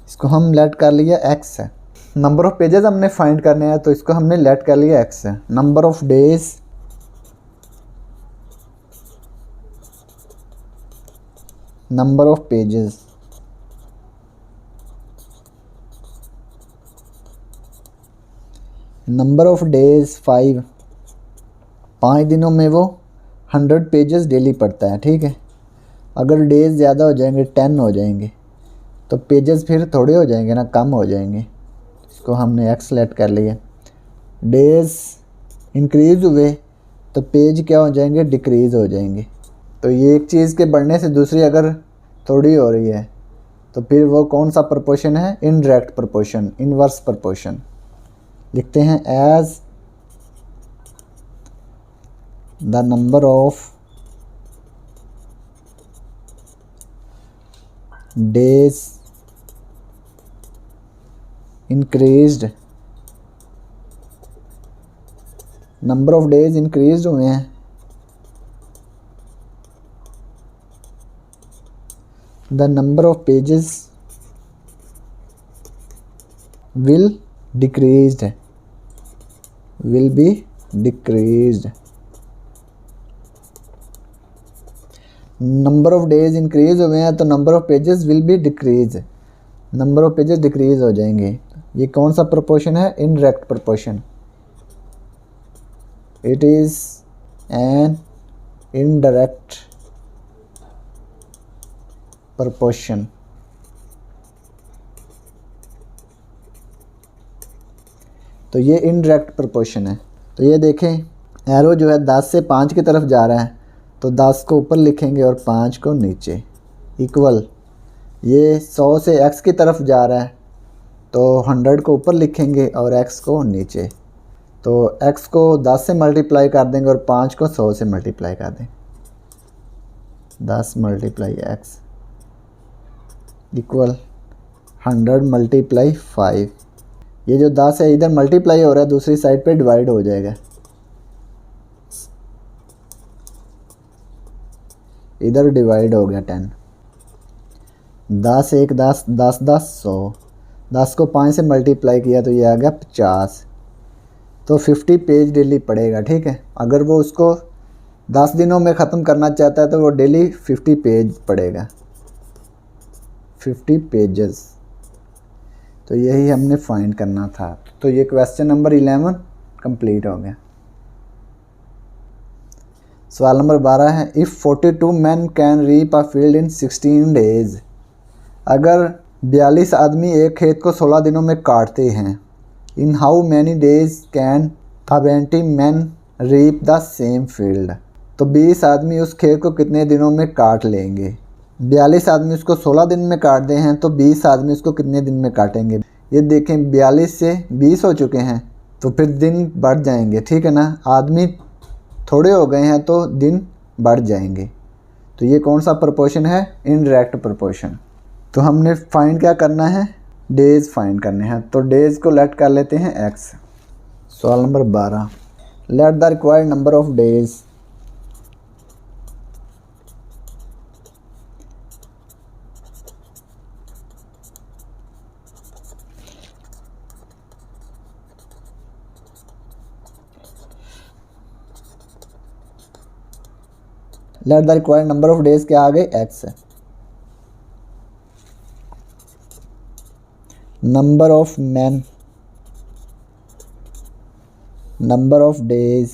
इसको हम लेट कर लिया x है। नंबर ऑफ पेजेस हमने फाइंड करने हैं तो इसको हमने लेट कर लिया x है। Number of days, number of pages, number of days 5 दिनों में वो 100 पेजेस डेली पढ़ता है, ठीक है। अगर डेज ज़्यादा हो जाएंगे 10 हो जाएंगे तो पेजेस फिर थोड़े हो जाएंगे ना, कम हो जाएंगे। इसको हमने एक्स सेलेक्ट कर लिया। डेज इंक्रीज़ हुए तो पेज क्या हो जाएंगे, डिक्रीज़ हो जाएंगे। तो ये एक चीज़ के बढ़ने से दूसरी अगर थोड़ी हो रही है तो फिर वो कौन सा प्रपोर्शन है, इनडायरेक्ट प्रपोर्शन, इनवर्स प्रपोर्शन। लिखते हैं as the number of days increased, number of days increase हुए हैं, the number of pages will decreased, will be decreased. Number of days increase हुए हैं तो number of pages will be decrease, number of pages decrease हो जाएंगे। ये कौन सा प्रोपोर्शन है, indirect proportion. It is an indirect proportion. तो ये इनडायरेक्ट प्रोपोर्शन है। तो ये देखें एरो जो है 10 से 5 की तरफ जा रहा है तो 10 को ऊपर लिखेंगे और 5 को नीचे, इक्वल। ये 100 से x की तरफ जा रहा है तो 100 को ऊपर लिखेंगे और x को नीचे। तो x को 10 से मल्टीप्लाई कर देंगे और 5 को 100 से मल्टीप्लाई कर देंगे। 10 मल्टीप्लाई x इक्वल 100 मल्टीप्लाई 5। ये जो 10 है इधर मल्टीप्लाई हो रहा है, दूसरी साइड पे डिवाइड हो जाएगा। इधर डिवाइड हो गया 10। 10 1 10 10 10 100। 10 को 5 से मल्टीप्लाई किया तो ये आ गया 50। तो 50 पेज डेली पढ़ेगा, ठीक है। अगर वो उसको 10 दिनों में ख़त्म करना चाहता है तो वो डेली 50 पेज पढ़ेगा, 50 पेजेस। तो यही हमने फाइंड करना था। तो ये क्वेश्चन नंबर 11 कंप्लीट हो गया। सवाल नंबर 12 है, if 42 man can reap a field in 16 days. अगर 42 आदमी एक खेत को 16 दिनों में काटते हैं, in how many days can 20 man reap the same field. तो 20 आदमी उस खेत को कितने दिनों में काट लेंगे। 42 आदमी उसको 16 दिन में काटते हैं तो 20 आदमी उसको कितने दिन में काटेंगे। ये देखें 42 से 20 हो चुके हैं तो फिर दिन बढ़ जाएंगे, ठीक है ना। आदमी थोड़े हो गए हैं तो दिन बढ़ जाएंगे। तो ये कौन सा प्रोपोर्शन है, इनडायरेक्ट प्रोपोर्शन। तो हमने फाइंड क्या करना है, डेज फाइंड करने हैं। तो डेज को लेट कर लेते हैं x। सवाल नंबर 12, let the required number of days let the required number of days क्या आ गए, एक्स है। Number of man, number of days,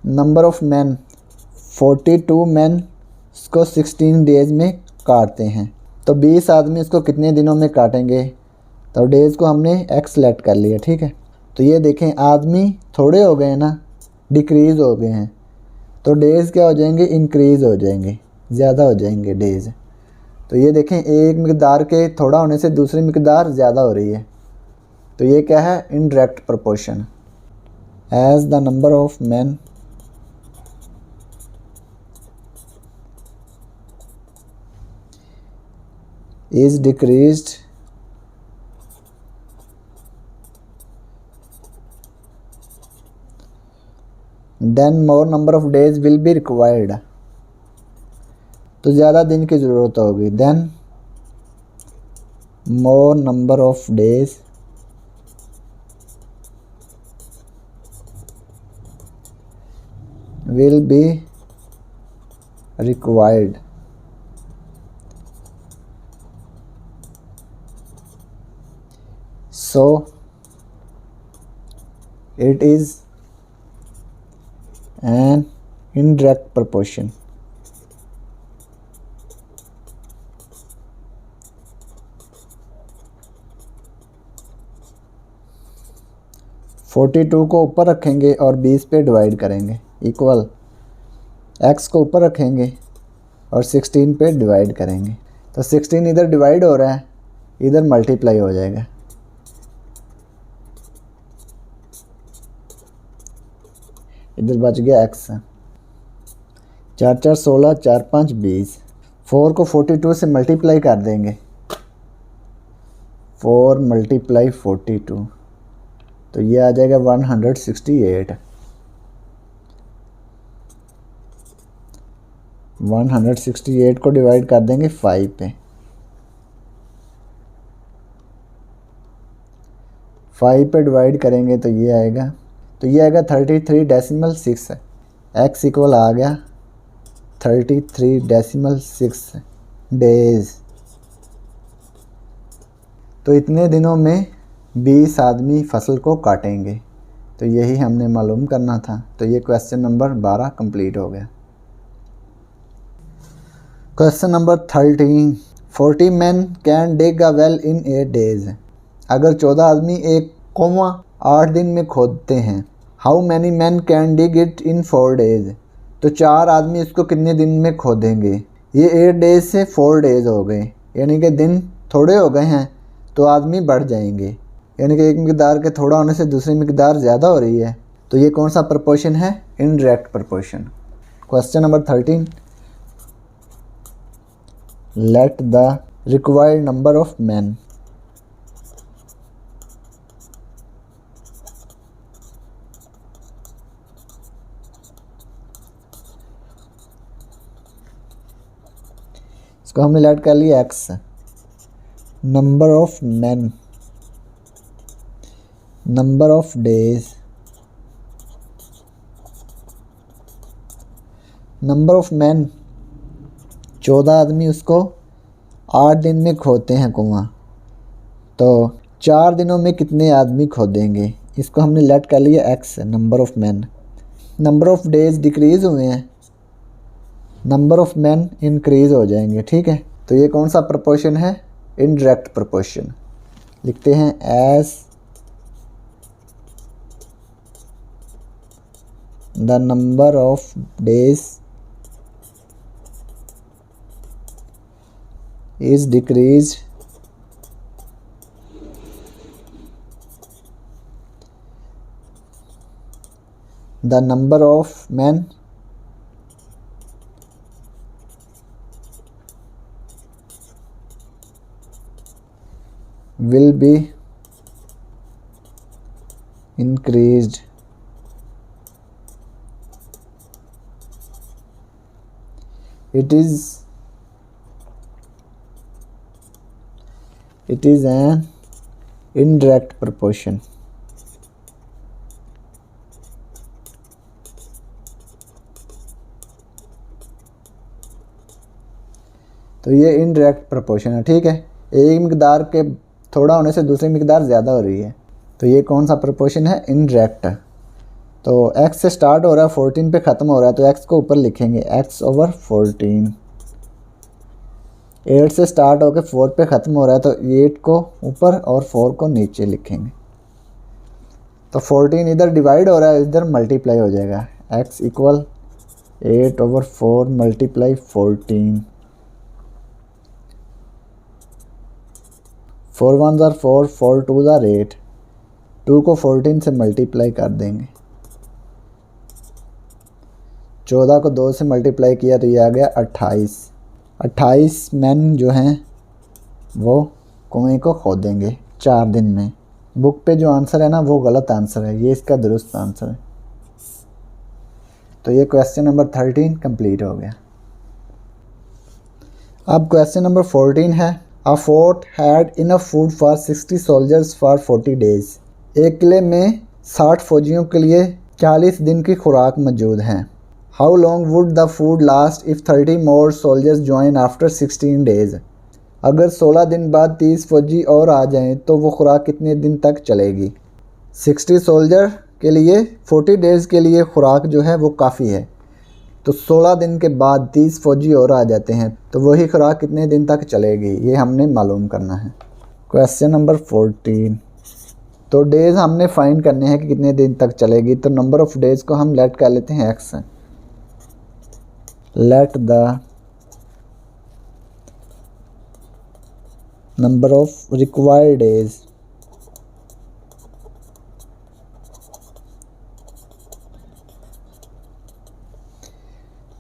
number of man 42 man इसको 16 डेज में काटते हैं, तो 20 आदमी इसको कितने दिनों में काटेंगे, तो डेज़ को हमने एक्स सेलेक्ट कर लिया, ठीक है। तो ये देखें आदमी थोड़े हो गए हैं ना, डिक्रीज़ हो गए हैं, तो डेज़ क्या हो जाएंगे, इंक्रीज़ हो जाएंगे, ज़्यादा हो जाएंगे डेज़। तो ये देखें एक मिकदार के थोड़ा होने से दूसरी मिकदार ज़्यादा हो रही है, तो ये क्या है, indirect proportion. As the number of man is decreased then more number of days will be required, तो ज़्यादा दिन की ज़रूरत होगी, then more number of days will be required, so it is an indirect proportion। Forty two को ऊपर रखेंगे और 20 पे डिवाइड करेंगे, इक्वल x को ऊपर रखेंगे और 16 पे डिवाइड करेंगे, तो 16 इधर डिवाइड हो रहा है, इधर मल्टीप्लाई हो जाएगा। इधर बच गया x, 4 4 16, 4 5 20, 4 को 42 से मल्टीप्लाई कर देंगे, 4 मल्टीप्लाई 42, तो ये आ जाएगा 168। 168 को डिवाइड कर देंगे 5 पे, 5 पे डिवाइड करेंगे तो ये आएगा, 33.6 है, x इक्वल आ गया 33.6 डेज। तो इतने दिनों में 20 आदमी फसल को काटेंगे, तो यही हमने मालूम करना था। तो ये क्वेश्चन नंबर 12 कंप्लीट हो गया। Question number 13, 40 man can dig a well in 8 days. अगर 14 आदमी एक कुआं 8 दिन में खोदते हैं, how many man can dig it in 4 days. तो 4 आदमी इसको कितने दिन में खोदेंगे। ये 8 डेज से 4 डेज हो गए, यानी कि दिन थोड़े हो गए हैं तो आदमी बढ़ जाएंगे, यानी कि एक मिकदार के थोड़ा होने से दूसरी मिकदार ज़्यादा हो रही है। तो ये कौन सा प्रपोर्शन है, indirect proportion. Question number 13, let the required number of man. इसको हमने लेट कर लिया x, number of man, number of days, number of man 14 आदमी उसको 8 दिन में खोदते हैं कुआं, तो 4 दिनों में कितने आदमी खोदेंगे। इसको हमने लेट कर लिया x, number of man. Number of days decrease हुए हैं, नंबर ऑफ मैन इंक्रीज़ हो जाएंगे, ठीक है। तो ये कौन सा प्रपोर्शन है, इनडायरेक्ट प्रपोर्शन। लिखते हैं as the number of days is decreased, the number of men will be increased। It is an indirect proportion। तो ये इनडायरेक्ट प्रोपोर्शन है, ठीक है। एक मकदार के थोड़ा होने से दूसरी मकदार ज़्यादा हो रही है, तो ये कौन सा प्रोपोर्शन है, इनडायरेक्ट। तो x से स्टार्ट हो रहा है 14 पे ख़त्म हो रहा है, तो x को ऊपर लिखेंगे x/14। 8 से स्टार्ट होकर 4 पे ख़त्म हो रहा है, तो 8 को ऊपर और 4 को नीचे लिखेंगे। तो 14 इधर डिवाइड हो रहा है, इधर मल्टीप्लाई हो जाएगा, x = 8/4 × 14। 4 1s are 4, 4 2s are 8। 2 को 14 से मल्टीप्लाई कर देंगे। 14 को 2 से मल्टीप्लाई किया तो ये आ गया 28। 28 मैन जो हैं वो कुएं को खोदेंगे 4 दिन में। बुक पे जो आंसर है ना वो गलत आंसर है, ये इसका दुरुस्त आंसर है। तो ये क्वेश्चन नंबर 13 कंप्लीट हो गया। अब क्वेश्चन नंबर 14 है, अ fort had enough food for 60 soldiers for 40 days. एक किले में 60 फौजियों के लिए 40 दिन की खुराक मौजूद है। How long would the food last if 30 more soldiers join after 16 days. अगर 16 दिन बाद 30 फौजी और आ जाएं तो वो खुराक कितने दिन तक चलेगी। 60 सोल्जर के लिए 40 डेज़ के लिए खुराक जो है वो काफ़ी है, तो 16 दिन के बाद 30 फौजी और आ जाते हैं तो वही खुराक कितने दिन तक चलेगी, ये हमने मालूम करना है। क्वेश्चन नंबर 14, तो डेज़ हमने फाइंड करने हैं कि कितने दिन तक चलेगी। तो नंबर ऑफ़ डेज़ को हम लेट कर लेते हैं x। Let the number of required days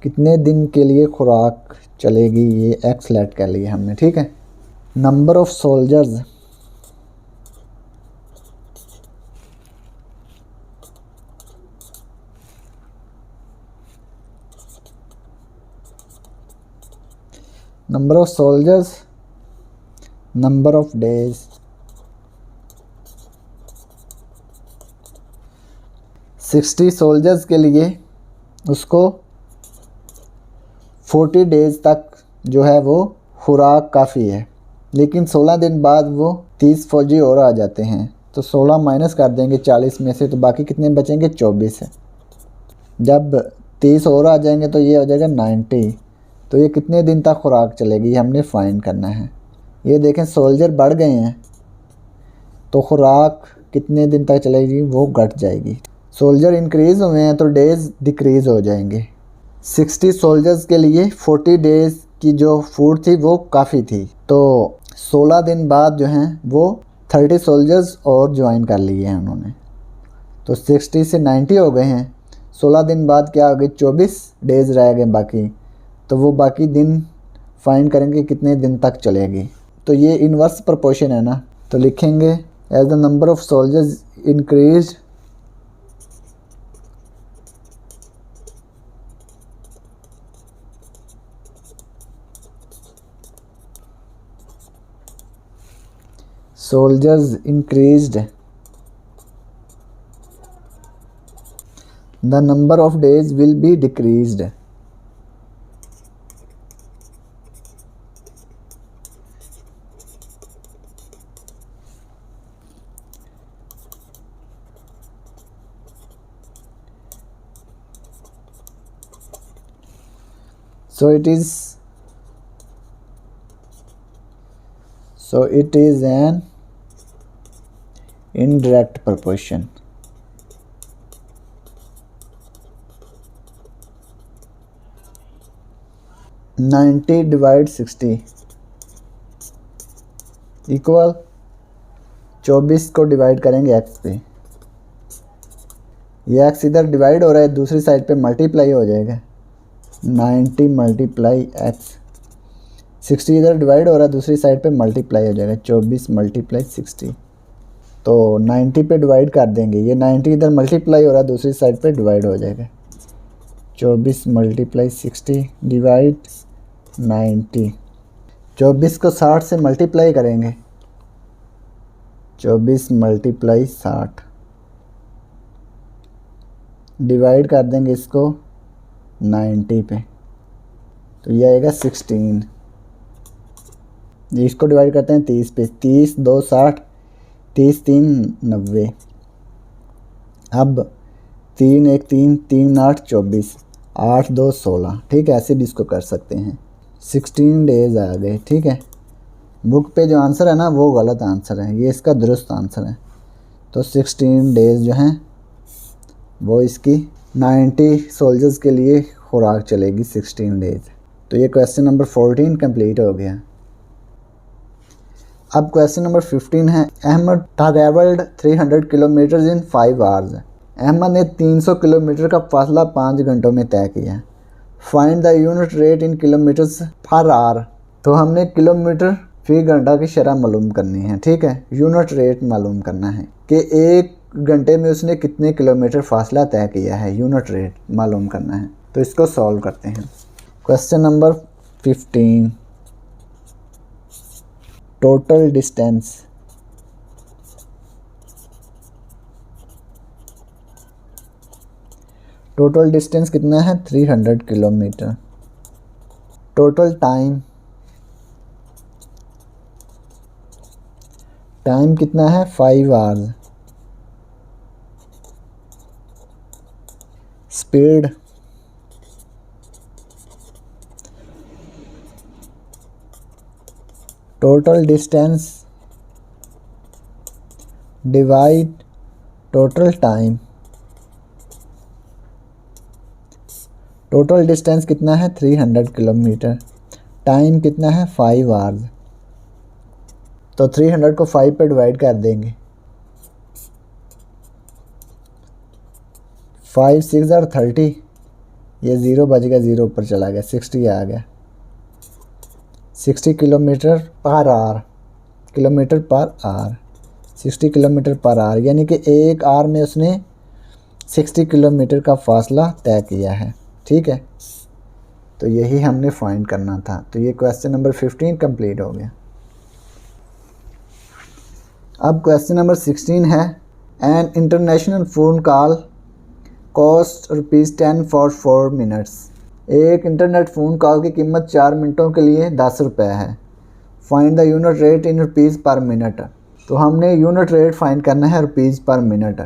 कितने दिन के लिए खुराक चलेगी, ये x लेट कर लिया हमने, ठीक है। Number of soldiers number of days. 60 soldiers के लिए उसको 40 डेज़ तक जो है वो खुराक काफ़ी है, लेकिन 16 दिन बाद वो 30 फौजी और आ जाते हैं, तो 16 माइनस कर देंगे 40 में से, तो बाकी कितने बचेंगे, 24 है। जब 30 और आ जाएंगे तो ये हो जाएगा 90। तो ये कितने दिन तक खुराक चलेगी हमने फाइंड करना है। ये देखें सोल्जर बढ़ गए हैं तो खुराक कितने दिन तक चलेगी, वो घट जाएगी। सोल्जर इंक्रीज़ हुए हैं तो डेज़ डिक्रीज़ हो जाएंगे। 60 सोल्जर्स के लिए 40 डेज़ की जो फूड थी वो काफ़ी थी, तो 16 दिन बाद जो हैं वो 30 सोल्जर्स और ज्वाइन कर लिए हैं उन्होंने, तो 60 से 90 हो गए हैं। 16 दिन बाद क्या हो गए, 24 डेज़ रह गए बाकी, तो वो बाकी दिन फाइंड करेंगे कितने दिन तक चलेगी। तो ये इनवर्स प्रोपोर्शन है ना, तो लिखेंगे as the number of soldiers increase soldiers increased, the number of days will be decreased. So it is an indirect proportion. (90 / 60) equal 24 को डिवाइड करेंगे x पे। ये x इधर डिवाइड हो रहा है, दूसरी साइड पे मल्टीप्लाई हो जाएगा। 90 × x। 60 इधर डिवाइड हो रहा है, दूसरी साइड पे मल्टीप्लाई हो जाएगा। 24 × 60, तो 90 पे डिवाइड कर देंगे। ये 90 इधर मल्टीप्लाई हो रहा है, दूसरी साइड पे डिवाइड हो जाएगा। 24 × 60 डिवाइड 90। 24 को 60 से मल्टीप्लाई करेंगे। 24 × 60 डिवाइड कर देंगे इसको 90 पे, तो ये आएगा 16। इसको डिवाइड करते हैं 30 पे, 30 2 60, 30 3 90। अब 3 1 3, 3 8 24, 8 2 16। ठीक है, ऐसे भी इसको कर सकते हैं। 16 डेज आ गए। ठीक है, बुक पे जो आंसर है ना वो गलत आंसर है, ये इसका दुरुस्त आंसर है। तो 16 डेज जो हैं वो इसकी 90 सोल्जर्स के लिए खुराक चलेगी 16 डेज। तो ये क्वेश्चन नंबर 14 कंप्लीट हो गया। अब क्वेश्चन नंबर 15 है, Ahmed travelled 300 kilometre in 5 hours. Ahmed ने 300 किलोमीटर का फासला 5 घंटों में तय किया। Find the unit rate in kilometres per hour. तो हमने किलोमीटर फी घंटा की शरह मालूम करनी है। ठीक है, यूनिट रेट मालूम करना है कि एक घंटे में उसने कितने किलोमीटर फासला तय किया है, यूनिट रेट मालूम करना है। तो इसको सॉल्व करते हैं। Question number 15, total distance. Total distance कितना है 300 किलोमीटर। टोटल टाइम, टाइम कितना है 5 hours. Speed, total distance divide total time. Total distance कितना है 300 किलोमीटर, टाइम कितना है 5 आवर्स। तो 300 को 5 पे डिवाइड कर देंगे। 5 6 और 30, ये 0 बच गया, 0 ऊपर चला गया, 60 आ गया। 60 kilometre per hour, kilometre per hour, 60 kilometre per hour, यानी कि एक आवर में उसने 60 किलोमीटर का फासला तय किया है। ठीक है, तो यही हमने फाइंड करना था। तो ये क्वेश्चन नंबर 15 कंप्लीट हो गया। अब क्वेश्चन नंबर 16 है, an international phone call cost ₹10 for 4 minutes. एक इंटरनेट फ़ोन कॉल की कीमत 4 मिनटों के लिए 10 रुपये है। Find the unit rate in rupees पर मिनट। तो हमने यूनिट रेट फाइंड करना है रुपीज़ पर मिनट,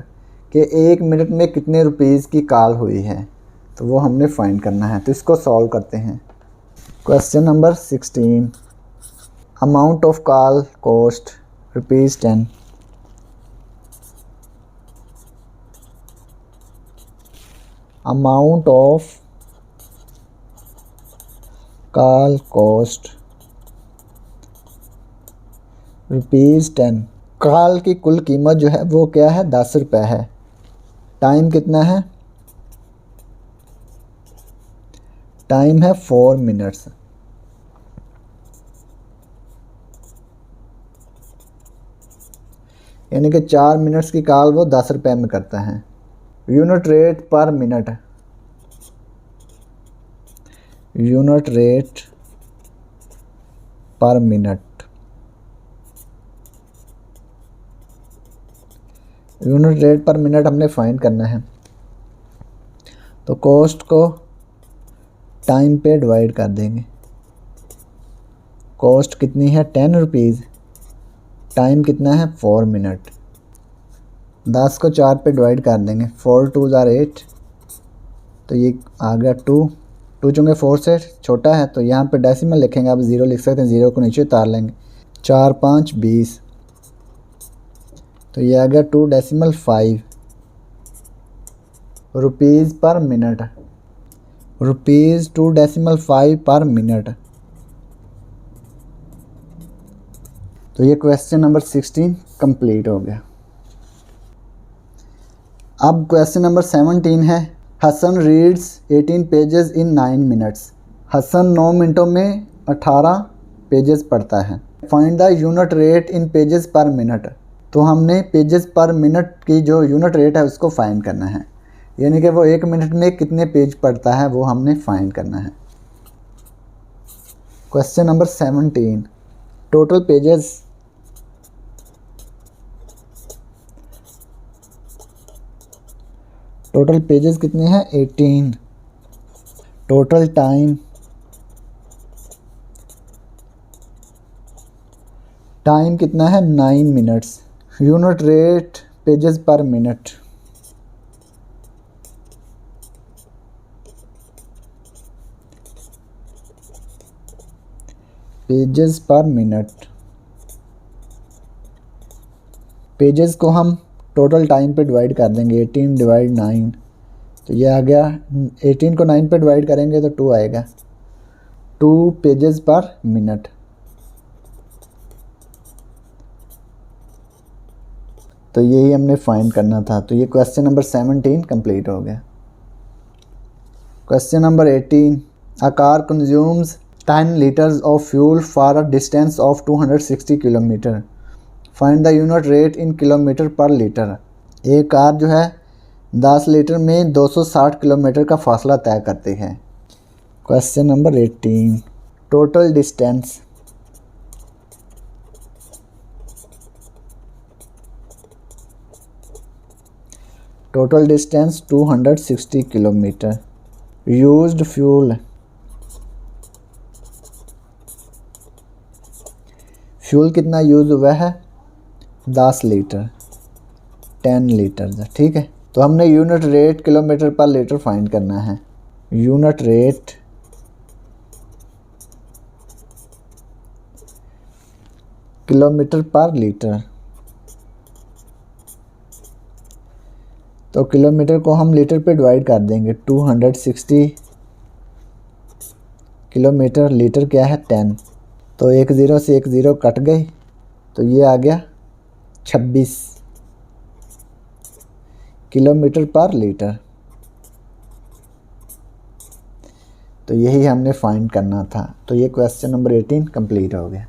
कि 1 मिनट में कितने रुपीज़ की कॉल हुई है, तो वो हमने फाइंड करना है। तो इसको सॉल्व करते हैं। Question number 16, amount of call cost ₹10। Amount of call cost ₹10। Call की कुल कीमत जो है वो क्या है 10 रुपये है। टाइम कितना है, टाइम है 4 मिनट्स। यानी कि 4 मिनट्स की कॉल वो 10 रुपये में करता है। यूनिट रेट पर मिनट, यूनिट रेट पर मिनट, यूनिट रेट पर मिनट हमने फाइंड करना है। तो कॉस्ट को टाइम पे डिवाइड कर देंगे। कॉस्ट कितनी है 10 रुपीज़, टाइम कितना है 4 मिनट। 10 को 4 पे डिवाइड कर देंगे, 4 2 ज़ार 8, तो ये आ गया 2 चूँकि 4 से छोटा है तो यहाँ पे डेसिमल लिखेंगे, आप 0 लिख सकते हैं, 0 को नीचे उतार लेंगे। 4 5 20, तो ये आ गया 2.5 रुपीज़ पर मिनट, रुपीज़ 2.5 पर मिनट। तो ये क्वेश्चन नंबर 16 कंप्लीट हो गया। अब क्वेश्चन नंबर 17 है, Hasan reads 18 pages in 9 minutes. Hasan 9 मिनटों में 18 पेजेस पढ़ता है। Find the unit rate in pages per minute. तो हमने पेजेस पर मिनट की जो यूनिट रेट है उसको फाइंड करना है, यानी कि वो 1 मिनट में कितने पेज पढ़ता है वो हमने फाइंड करना है। Question number 17, total pages, total pages कितने हैं 18। टोटल टाइम, टाइम कितना है 9 minutes. Unit rate pages per minute, pages per minute. Pages को हम टोटल टाइम पे डिवाइड कर देंगे, 18 डिवाइड 9, तो ये आ गया 18 को 9 पे डिवाइड करेंगे तो 2 आएगा, 2 पेजेस पर मिनट। तो यही हमने फाइंड करना था। तो ये क्वेश्चन नंबर 17 कंप्लीट हो गया। Question number 18, a car consumes 10 litres of fuel for a distance of 260 kilometre, find the unit rate in kilometre पर लीटर। एक कार जो है 10 लीटर में 260 किलोमीटर का फासला तय करती है। Question number 18, total distance, total distance 260 kilometre. Used fuel, fuel कितना यूज़ हुआ है 10 लीटर, 10 लीटर, ठीक है। तो हमने यूनिट रेट किलोमीटर पर लीटर फाइंड करना है। यूनिट रेट किलोमीटर पर लीटर, तो किलोमीटर को हम लीटर पे डिवाइड कर देंगे, 260 किलोमीटर, लीटर क्या है 10, तो एक ज़ीरो से एक ज़ीरो कट गई, तो ये आ गया 26 किलोमीटर पर लीटर। तो यही हमने फाइंड करना था। तो ये क्वेश्चन नंबर 18 कंप्लीट हो गया।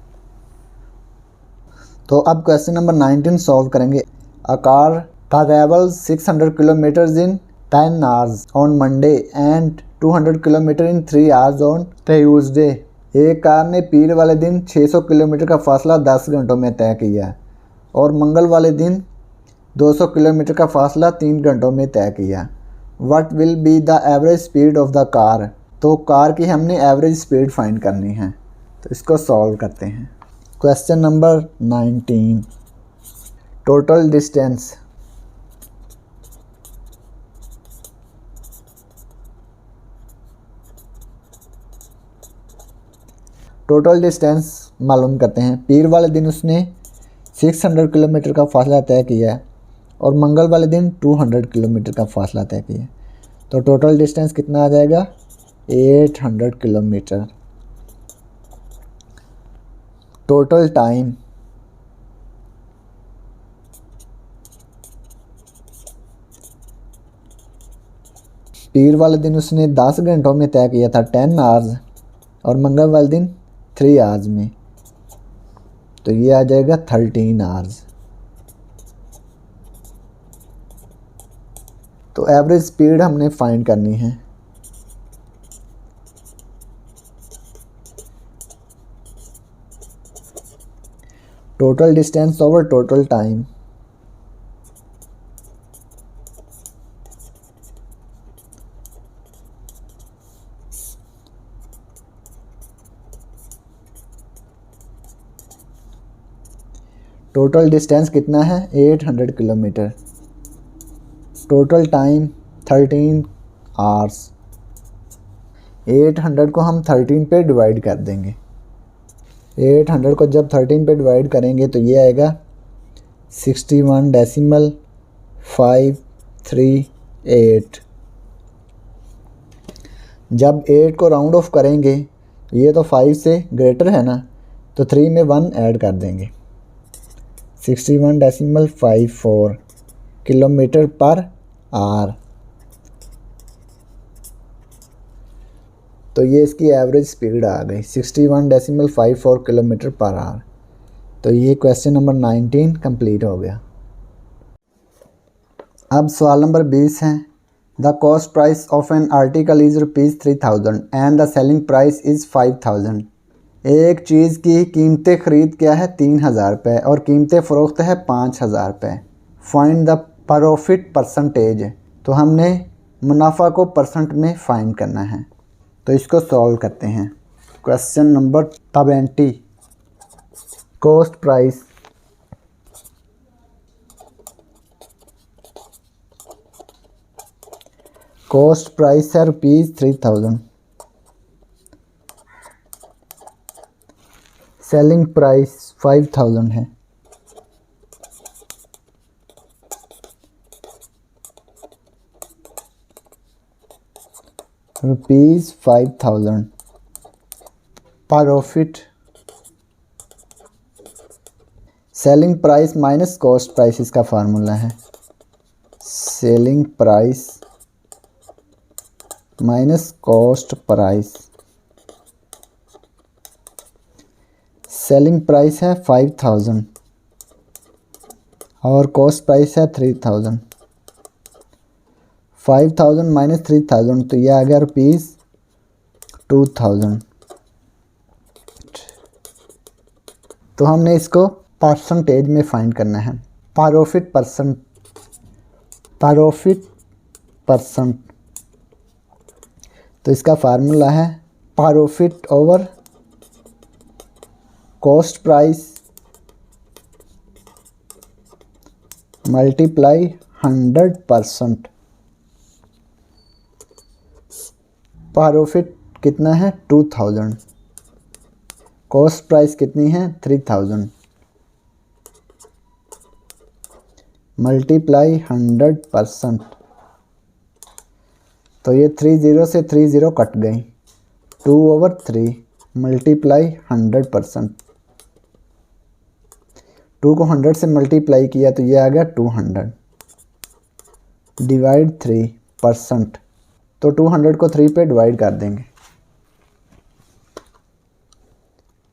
तो अब क्वेश्चन नंबर 19 सॉल्व करेंगे। A car travel 600 kilometres in 10 hours on Monday and 200 kilometre in 3 hours on Tuesday. एक कार ने पीर वाले दिन 600 किलोमीटर का फासला 10 घंटों में तय किया और मंगल वाले दिन 200 किलोमीटर का फासला 3 घंटों में तय किया। What will be the average speed of the car. तो कार की हमने एवरेज स्पीड फाइंड करनी है। तो इसको सॉल्व करते हैं। Question number 19, total distance, total distance मालूम करते हैं। पीर वाले दिन उसने 600 किलोमीटर का फासला तय किया है और मंगल वाले दिन 200 किलोमीटर का फासला तय किया है। तो टोटल डिस्टेंस कितना आ जाएगा 800 किलोमीटर। टोटल टाइम, पीर वाले दिन उसने 10 घंटों में तय किया था 10 आवर्स और मंगल वाले दिन 3 आवर्स में, तो ये आ जाएगा 13 आवर्स। तो एवरेज स्पीड हमने फाइंड करनी है। Total distance over total time, total distance कितना है 800 किलोमीटर, टोटल टाइम 13 आवर्स। 800 को हम 13 पे डिवाइड कर देंगे। 800 को जब 13 पे डिवाइड करेंगे तो ये आएगा 61.538। जब 8 को राउंड ऑफ करेंगे, ये तो 5 से ग्रेटर है ना, तो 3 में 1 ऐड कर देंगे। 61.54 किलोमीटर पर आवर। तो ये इसकी एवरेज स्पीड आ गई 61.54 किलोमीटर पर आवर। तो ये क्वेश्चन नंबर 19 कंप्लीट हो गया। अब सवाल नंबर 20 है। The cost price of an article is ₹3000 and the selling price is 5000। एक चीज़ की कीमत ख़रीद क्या है 3000 रुपये और कीमत फ़रोख्त है 5000 रुपये। Find the profit percentage. तो हमने मुनाफा को परसेंट में फाइंड करना है। तो इसको सॉल्व करते हैं। क्वेश्चन नंबर 20, कॉस्ट प्राइस है ₹3000। सेलिंग प्राइस 5000 है। ₹5000। Profit selling price minus cost price इसका फार्मूला है। Selling price minus cost price. Selling price है 5000 और कॉस्ट प्राइस है 3000। 5000 माइनस 3000 तो ये आ गया ₹2000। तो हमने इसको परसेंटेज में फाइंड करना है। प्रॉफिट परसेंट तो इसका फार्मूला है profit over cost price multiply 100%। Profit कितना है 2000, कॉस्ट प्राइस कितनी है 3000 मल्टीप्लाई 100%। तो ये 30 से 30 कट गई, 2/3 मल्टीप्लाई 100%। 2 को 100 से मल्टीप्लाई किया तो ये आ गया 200 डिवाइड 3%। तो 200 को 3 पे डिवाइड कर देंगे।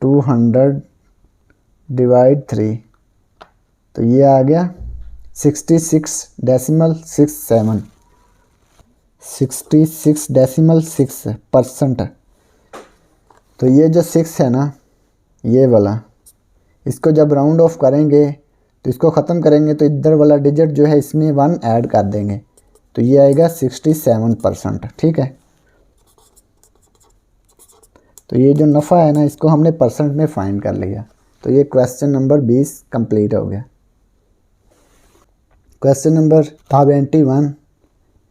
200 डिवाइड 3 तो ये आ गया 66.67 66.6%। तो ये जो 6 है ना, ये वाला, इसको जब राउंड ऑफ करेंगे तो इसको ख़त्म करेंगे तो इधर वाला डिजिट जो है इसमें 1 ऐड कर देंगे तो ये आएगा 67%। ठीक है, तो ये जो नफ़ा है ना इसको हमने परसेंट में फाइंड कर लिया। तो ये क्वेश्चन नंबर 20 कंप्लीट हो गया। Question number 71।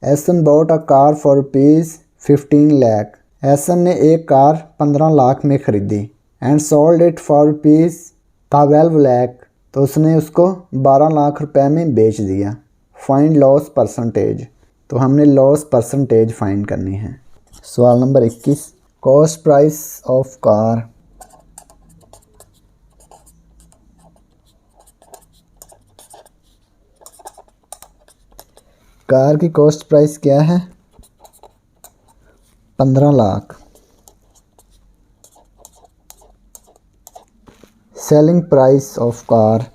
Ahsan bought a car for ₹15 lakh. Ahsan ने एक कार 15 लाख में ख़रीदी and sold it for ₹12 lakh. तो उसने उसको 12 लाख रुपए में बेच दिया। Find loss percentage. तो हमने लॉस परसेंटेज फाइंड करनी है। सवाल नंबर 21। Cost price of car. Car की कॉस्ट प्राइस क्या है 15 lakh. Selling price of car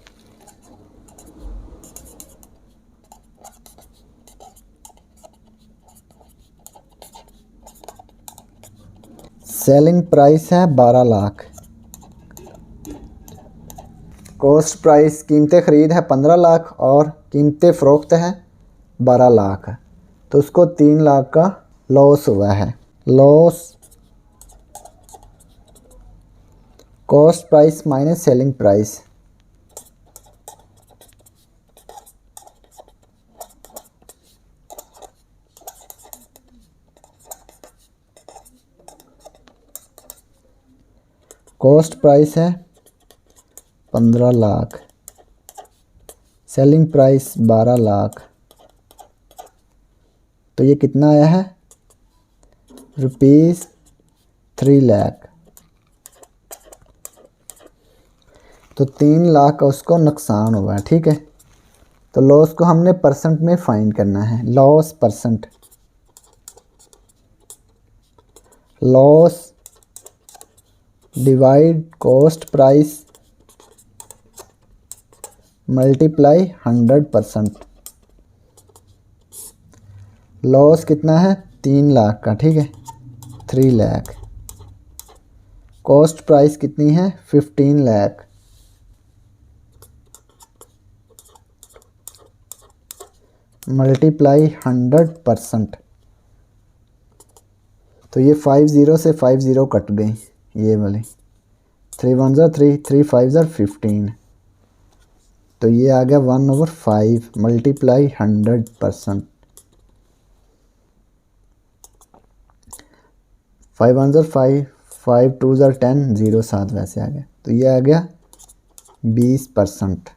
selling price है 12 लाख। कॉस्ट प्राइस कीमत ख़रीद है 15 लाख और कीमत फ़रोख्त है 12 लाख। तो उसको 3 लाख का लॉस हुआ है। Loss cost price minus selling price. Cost price है 15 लाख, सेलिंग प्राइस 12 लाख। तो ये कितना आया है ₹3 लाख। तो 3 लाख का उसको नुकसान हुआ है। ठीक है, तो लॉस को हमने परसेंट में फाइंड करना है। Loss percent, loss divide cost price multiply 100%। Loss कितना है 3 लाख का। ठीक है, 3 लाख। कॉस्ट प्राइस कितनी है 15 लाख। मल्टीप्लाई 100%। तो ये 50 से 50 कट गई, ये वाली 3 1 ज़ा 3, 3 5 ज़ा 15, तो ये आ गया 1/5 मल्टीप्लाई 100%। 5 1 ज़ा 5, 5 2 ज़ा 10, 0 7 वैसे आ गया, तो ये आ गया 20%।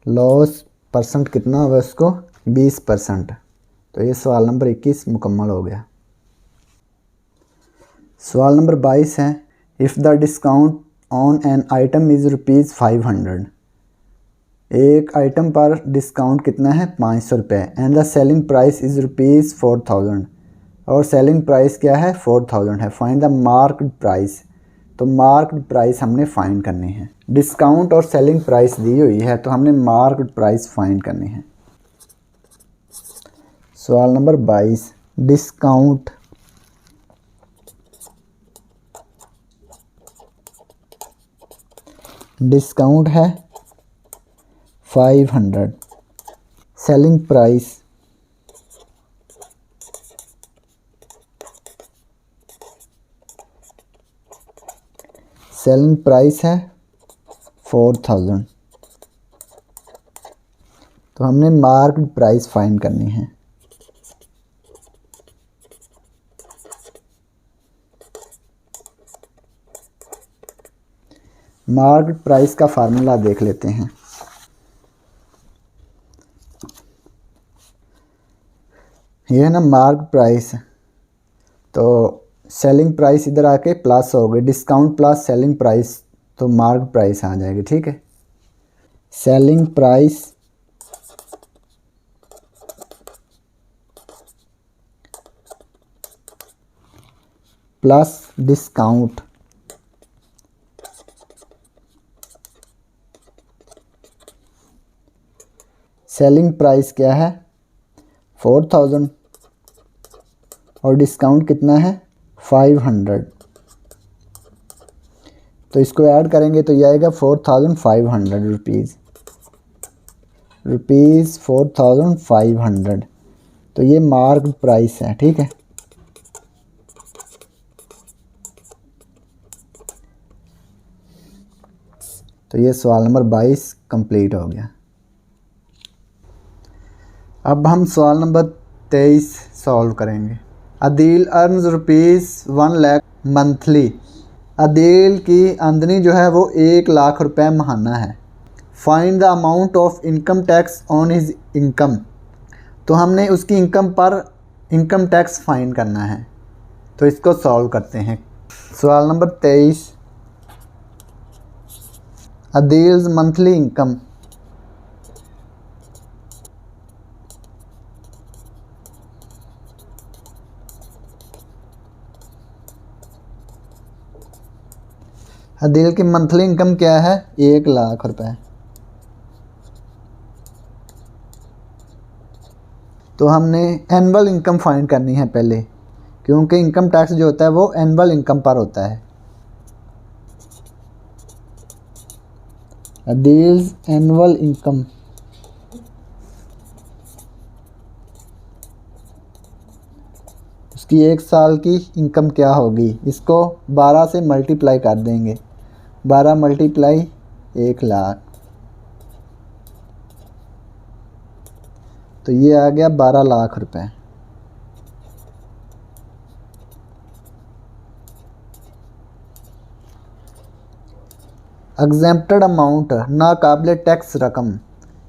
लॉस परसेंट कितना होगा इसको, 20%। तो ये सवाल नंबर 21 मुकम्मल हो गया। सवाल नंबर 22 है, if the discount on an item is ₹500, एक आइटम पर डिस्काउंट कितना है, 500 रुपये, and the selling price is ₹4000, और सेलिंग प्राइस क्या है, 4000 है। फाइंड द मार्क्ड प्राइस, तो मार्क्ड प्राइस हमने फाइंड करनी है। डिस्काउंट और सेलिंग प्राइस दी हुई है, तो हमने मार्क्ड प्राइस फाइंड करनी है। सवाल नंबर 22, डिस्काउंट है 500, सेलिंग प्राइस है 4000, तो हमने मार्क्ड प्राइस फाइंड करनी है। मार्क्ड प्राइस का फार्मूला देख लेते हैं। ये है ना मार्क्ड प्राइस, तो सेलिंग प्राइस इधर आके प्लस हो गई, डिस्काउंट प्लस सेलिंग प्राइस, तो मार्क्ड प्राइस आ जाएगी। ठीक है, selling price plus discount, selling price क्या है 4000 और डिस्काउंट कितना है 500, तो इसको ऐड करेंगे तो ये आएगा 4500 रुपीज़ 4500, तो ये मार्क्ड प्राइस है। ठीक है, तो ये सवाल नंबर 22 कंप्लीट हो गया। अब हम सवाल नंबर 23 सॉल्व करेंगे। अदील अर्न्स ₹1 लाख मंथली, अदील की आमदनी जो है वो 1 लाख रुपए महाना है। Find the amount of income tax on his income, तो हमने उसकी इनकम पर इनकम टैक्स फाइंड करना है, तो इसको सॉल्व करते हैं। सवाल नंबर 23, अदील्स मंथली इनकम, अदील की मंथली इनकम क्या है 1 लाख रुपए, तो हमने एनुअल इनकम फाइंड करनी है पहले, क्योंकि इनकम टैक्स जो होता है वो एनुअल इनकम पर होता है। अदील्स एनुअल इनकम, उसकी 1 साल की इनकम क्या होगी, इसको 12 से मल्टीप्लाई कर देंगे, 12 मल्टीप्लाई 1 लाख, तो ये आ गया 12 लाख रुपए। एग्जेम्प्टेड अमाउंट, नाकाबिले टैक्स रकम,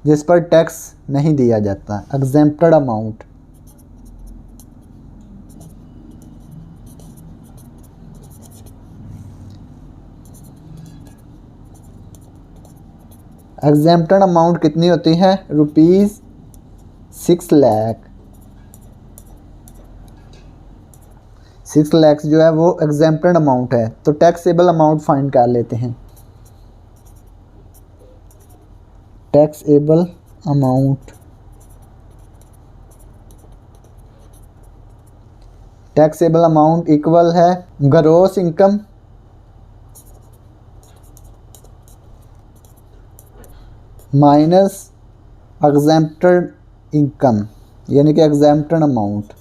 जिस पर टैक्स नहीं दिया जाता, एग्जेम्प्टेड अमाउंट। एग्जेम्प्टेड अमाउंट कितनी होती है, ₹6 लाख। 6 लाख जो है वो एग्जेम्प्टेड अमाउंट है, तो टैक्सेबल अमाउंट फाइंड कर लेते हैं। Taxable amount, taxable amount equal है gross income minus exempted income, यानी कि एग्जेम्प्टेड अमाउंट।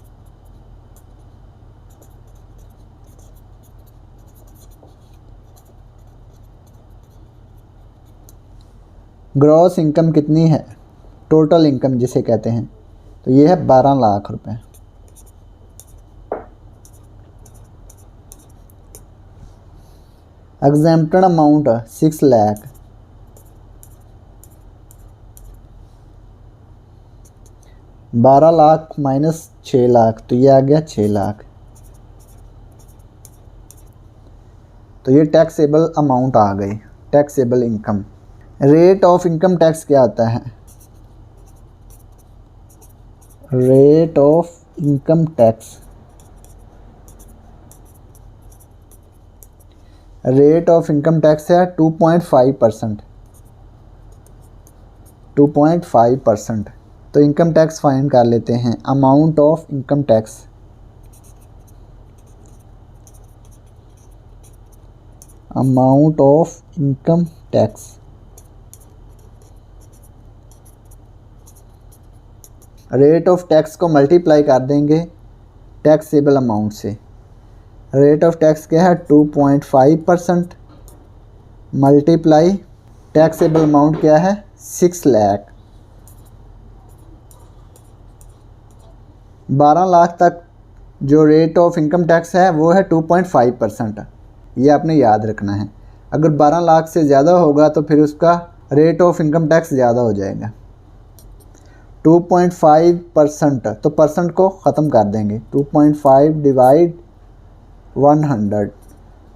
ग्रॉस इनकम कितनी है, टोटल इनकम जिसे कहते हैं, तो ये है 12 लाख रुपए। Exempted amount 6 lakh. बारह लाख माइनस 6 लाख, तो ये आ गया 6 लाख। तो ये टैक्सेबल अमाउंट आ गई, taxable income. Rate of income tax क्या आता है, rate of income tax, rate of income tax है 2.5%, 2.5%। तो इनकम टैक्स फाइंड कर लेते हैं। Amount of income tax, amount of income tax, rate of tax को मल्टीप्लाई कर देंगे टैक्सेबल अमाउंट से। रेट ऑफ टैक्स क्या है 2.5% मल्टीप्लाई टैक्सेबल अमाउंट क्या है 6 लाख। 12 लाख तक जो रेट ऑफ इनकम टैक्स है वो है 2.5%। ये आपने याद रखना है। अगर 12 लाख से ज़्यादा होगा तो फिर उसका रेट ऑफ इनकम टैक्स ज़्यादा हो जाएगा। 2.5%, तो परसेंट को ख़त्म कर देंगे। 2.5 डिवाइड 100,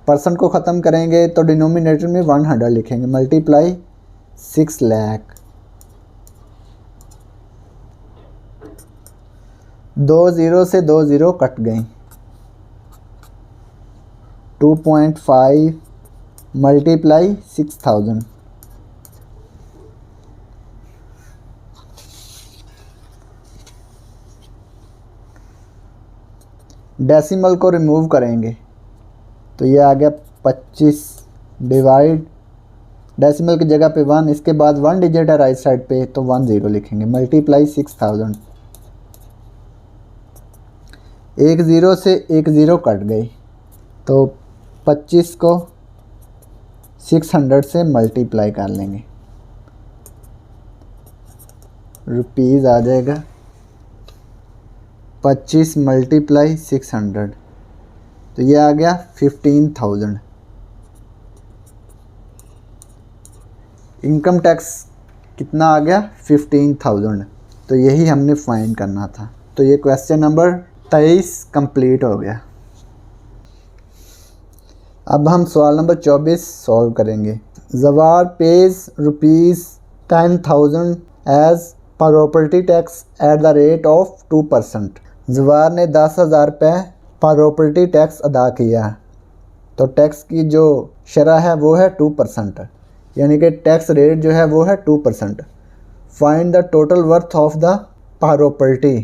परसेंट को ख़त्म करेंगे तो डिनोमिनेटर में 100 लिखेंगे, मल्टीप्लाई 6 लाख। 2 ज़ीरो से 2 ज़ीरो कट गई। 2.5 मल्टीप्लाई 6000, डेसिमल को रिमूव करेंगे तो ये आ गया 25 डिवाइड, डेसिमल की जगह पे 1, इसके बाद 1 डिजिट है राइट साइड पे तो 10 लिखेंगे, मल्टीप्लाई 6000। 1 ज़ीरो से 1 ज़ीरो कट गई तो 25 को 600 से मल्टीप्लाई कर लेंगे, रुपीज़ आ जाएगा। 25 मल्टीप्लाई 600, तो ये आ गया 15,000। इनकम टैक्स कितना आ गया 15,000। तो यही हमने फाइंड करना था। तो ये क्वेश्चन नंबर 23 कंप्लीट हो गया। अब हम सवाल नंबर 24 सॉल्व करेंगे। Jawar pays ₹10,000 as property tax at the rate of 2%। Jawar ने 10,000 रुपये प्रॉपर्टी टैक्स अदा किया, तो टैक्स की जो शरह है वो है 2%, यानी कि टैक्स रेट जो है वो है 2%। Find the total worth of the property,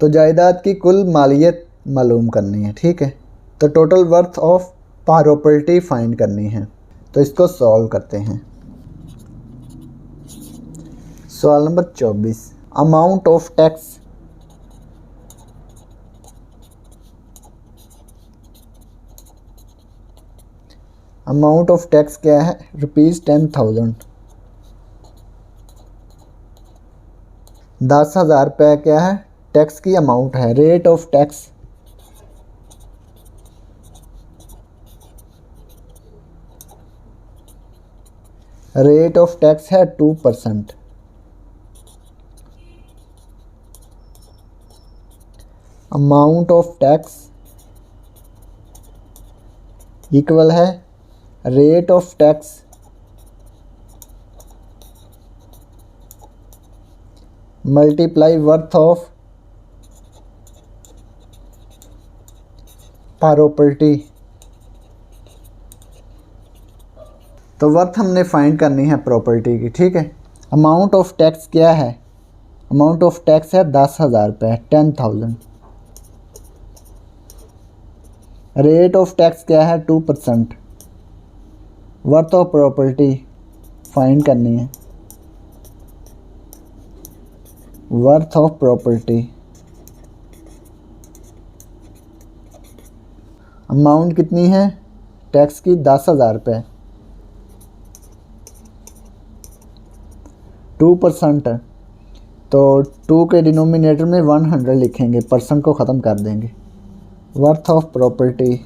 तो जायदाद की कुल मालियत मालूम करनी है, ठीक है। तो total worth of property find करनी है, तो इसको सॉल्व करते हैं। सवाल number 24, amount of tax, amount of tax क्या है ₹10,000। 10,000 रुपये क्या है टैक्स की अमाउंट है। Rate of tax, rate of tax है 2%। अमाउंट ऑफ टैक्स इक्वल है rate of tax multiply worth of property. तो वर्थ हमने फाइंड करनी है प्रॉपर्टी की, ठीक है। अमाउंट ऑफ टैक्स क्या है, अमाउंट ऑफ टैक्स है 10,000 रुपये, 10,000। रेट ऑफ टैक्स क्या है 2%। वर्थ ऑफ प्रॉपर्टी फाइंड करनी है, वर्थ ऑफ प्रॉपर्टी। अमाउंट कितनी है टैक्स की 10,000 रुपये, 2% है, तो 2 के डिनोमिनेटर में 100 लिखेंगे, परसेंट को ख़त्म कर देंगे। वर्थ ऑफ प्रॉपर्टी,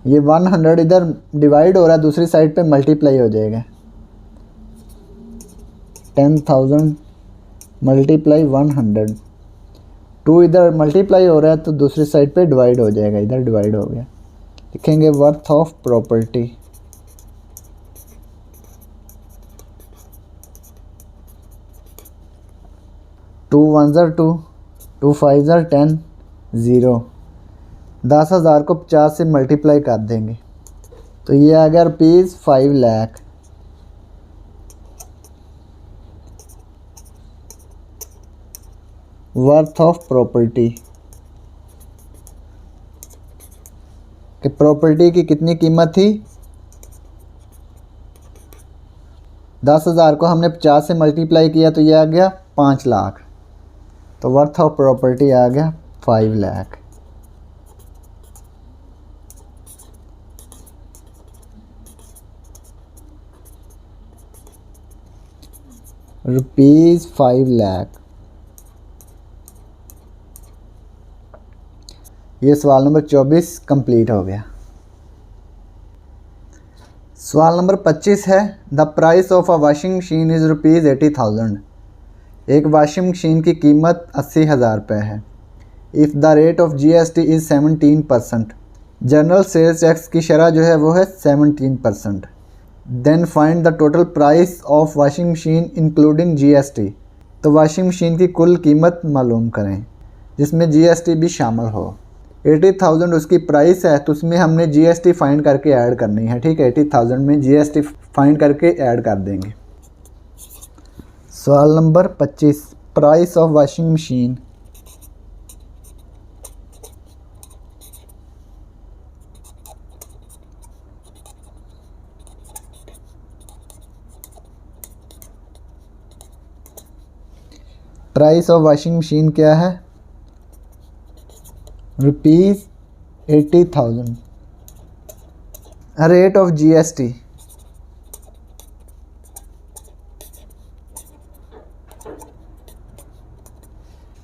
ये 100 इधर डिवाइड हो रहा है, दूसरी साइड पे मल्टीप्लाई हो जाएगा। 10,000 मल्टीप्लाई 100, 2 इधर मल्टीप्लाई हो रहा है तो दूसरी साइड पे डिवाइड हो जाएगा, इधर डिवाइड हो गया। लिखेंगे वर्थ ऑफ प्रॉपर्टी, 2 1 2, 2 5 10, 0। 10,000 को 50 से मल्टीप्लाई कर देंगे तो ये आ गया rupees 5 lakh. Worth of property, कि प्रॉपर्टी की कितनी कीमत थी, 10,000 को हमने 50 से मल्टीप्लाई किया तो ये आ गया 5 लाख, तो वर्थ ऑफ प्रॉपर्टी आ गया 5 लाख। रुपीज़ 5 लाख। ये सवाल नंबर 24 कंप्लीट हो गया। सवाल नंबर 25 है, the price of a washing machine is rupees 80,000। एक वॉशिंग मशीन की कीमत 80,000 रुपये है। If the rate of GST is 17%, general sales tax की शरह जो है वो है 17%। Then find the total price of washing machine including GST। तो वॉशिंग मशीन की कुल कीमत मालूम करें जिसमें GST भी शामिल हो। 80,000 उसकी प्राइस है तो उसमें हमने GST फाइंड करके ऐड करनी है, ठीक है। 80,000 में GST फाइंड करके ऐड कर देंगे। सवाल number 25, price of washing machine. Price of washing machine क्या है, rupees 80,000। Rate of GST,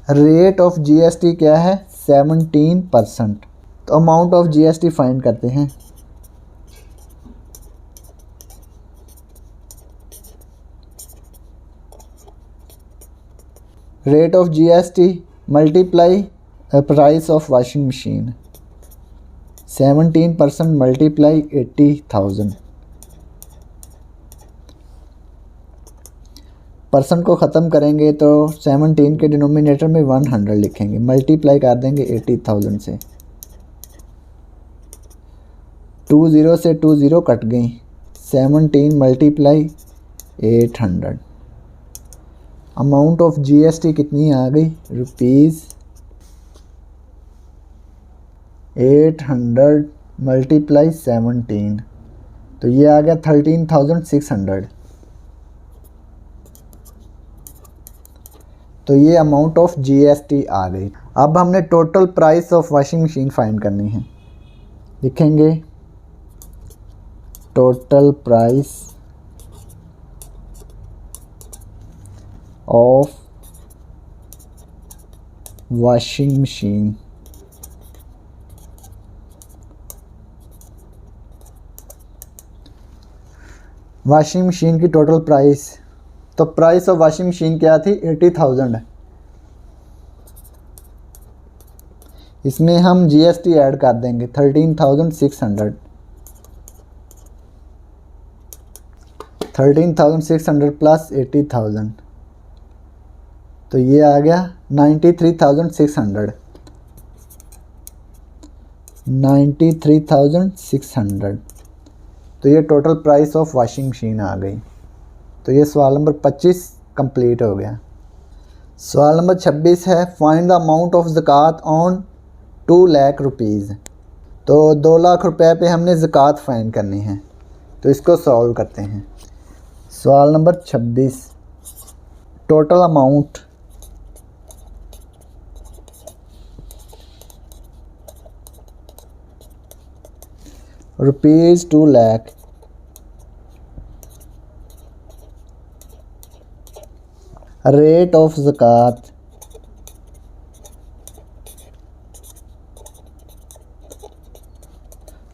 rate of GST क्या है 17%। तो अमाउंट ऑफ GST फाइंड करते हैं। Rate of GST multiply price of washing machine, 17% multiply 80,000। Percent को ख़त्म करेंगे तो 17 के डिनोमिनेटर में 100 लिखेंगे, मल्टीप्लाई कर देंगे 80,000 से। 2 0 से 2 0 कट गई, 17 मल्टीप्लाई 800। अमाउंट ऑफ GST कितनी आ गई, रुपीज़ 800 मल्टीप्लाई 17, तो ये आ गया 13,600। तो ये अमाउंट ऑफ GST आ गई। अब हमने total price of washing machine find करनी है। लिखेंगे total price of washing machine, washing machine की टोटल प्राइस। तो प्राइस ऑफ वॉशिंग मशीन क्या थी, 80,000। इसमें हम GST ऐड कर देंगे 13,600। 13,600 प्लस 80,000, तो ये आ गया 93,600। 93,600, तो ये total price of washing machine आ गई। तो ये सवाल नंबर 25 कंप्लीट हो गया। सवाल नंबर 26 है, फाइंड द अमाउंट ऑफ ज़कात ऑन 2 लाख रुपीज़। तो 2 लाख रुपए पे हमने ज़कात फाइंड करनी है, तो इसको सॉल्व करते हैं। सवाल नंबर 26, total amount rupees 2 lakh. Rate of ज़कात,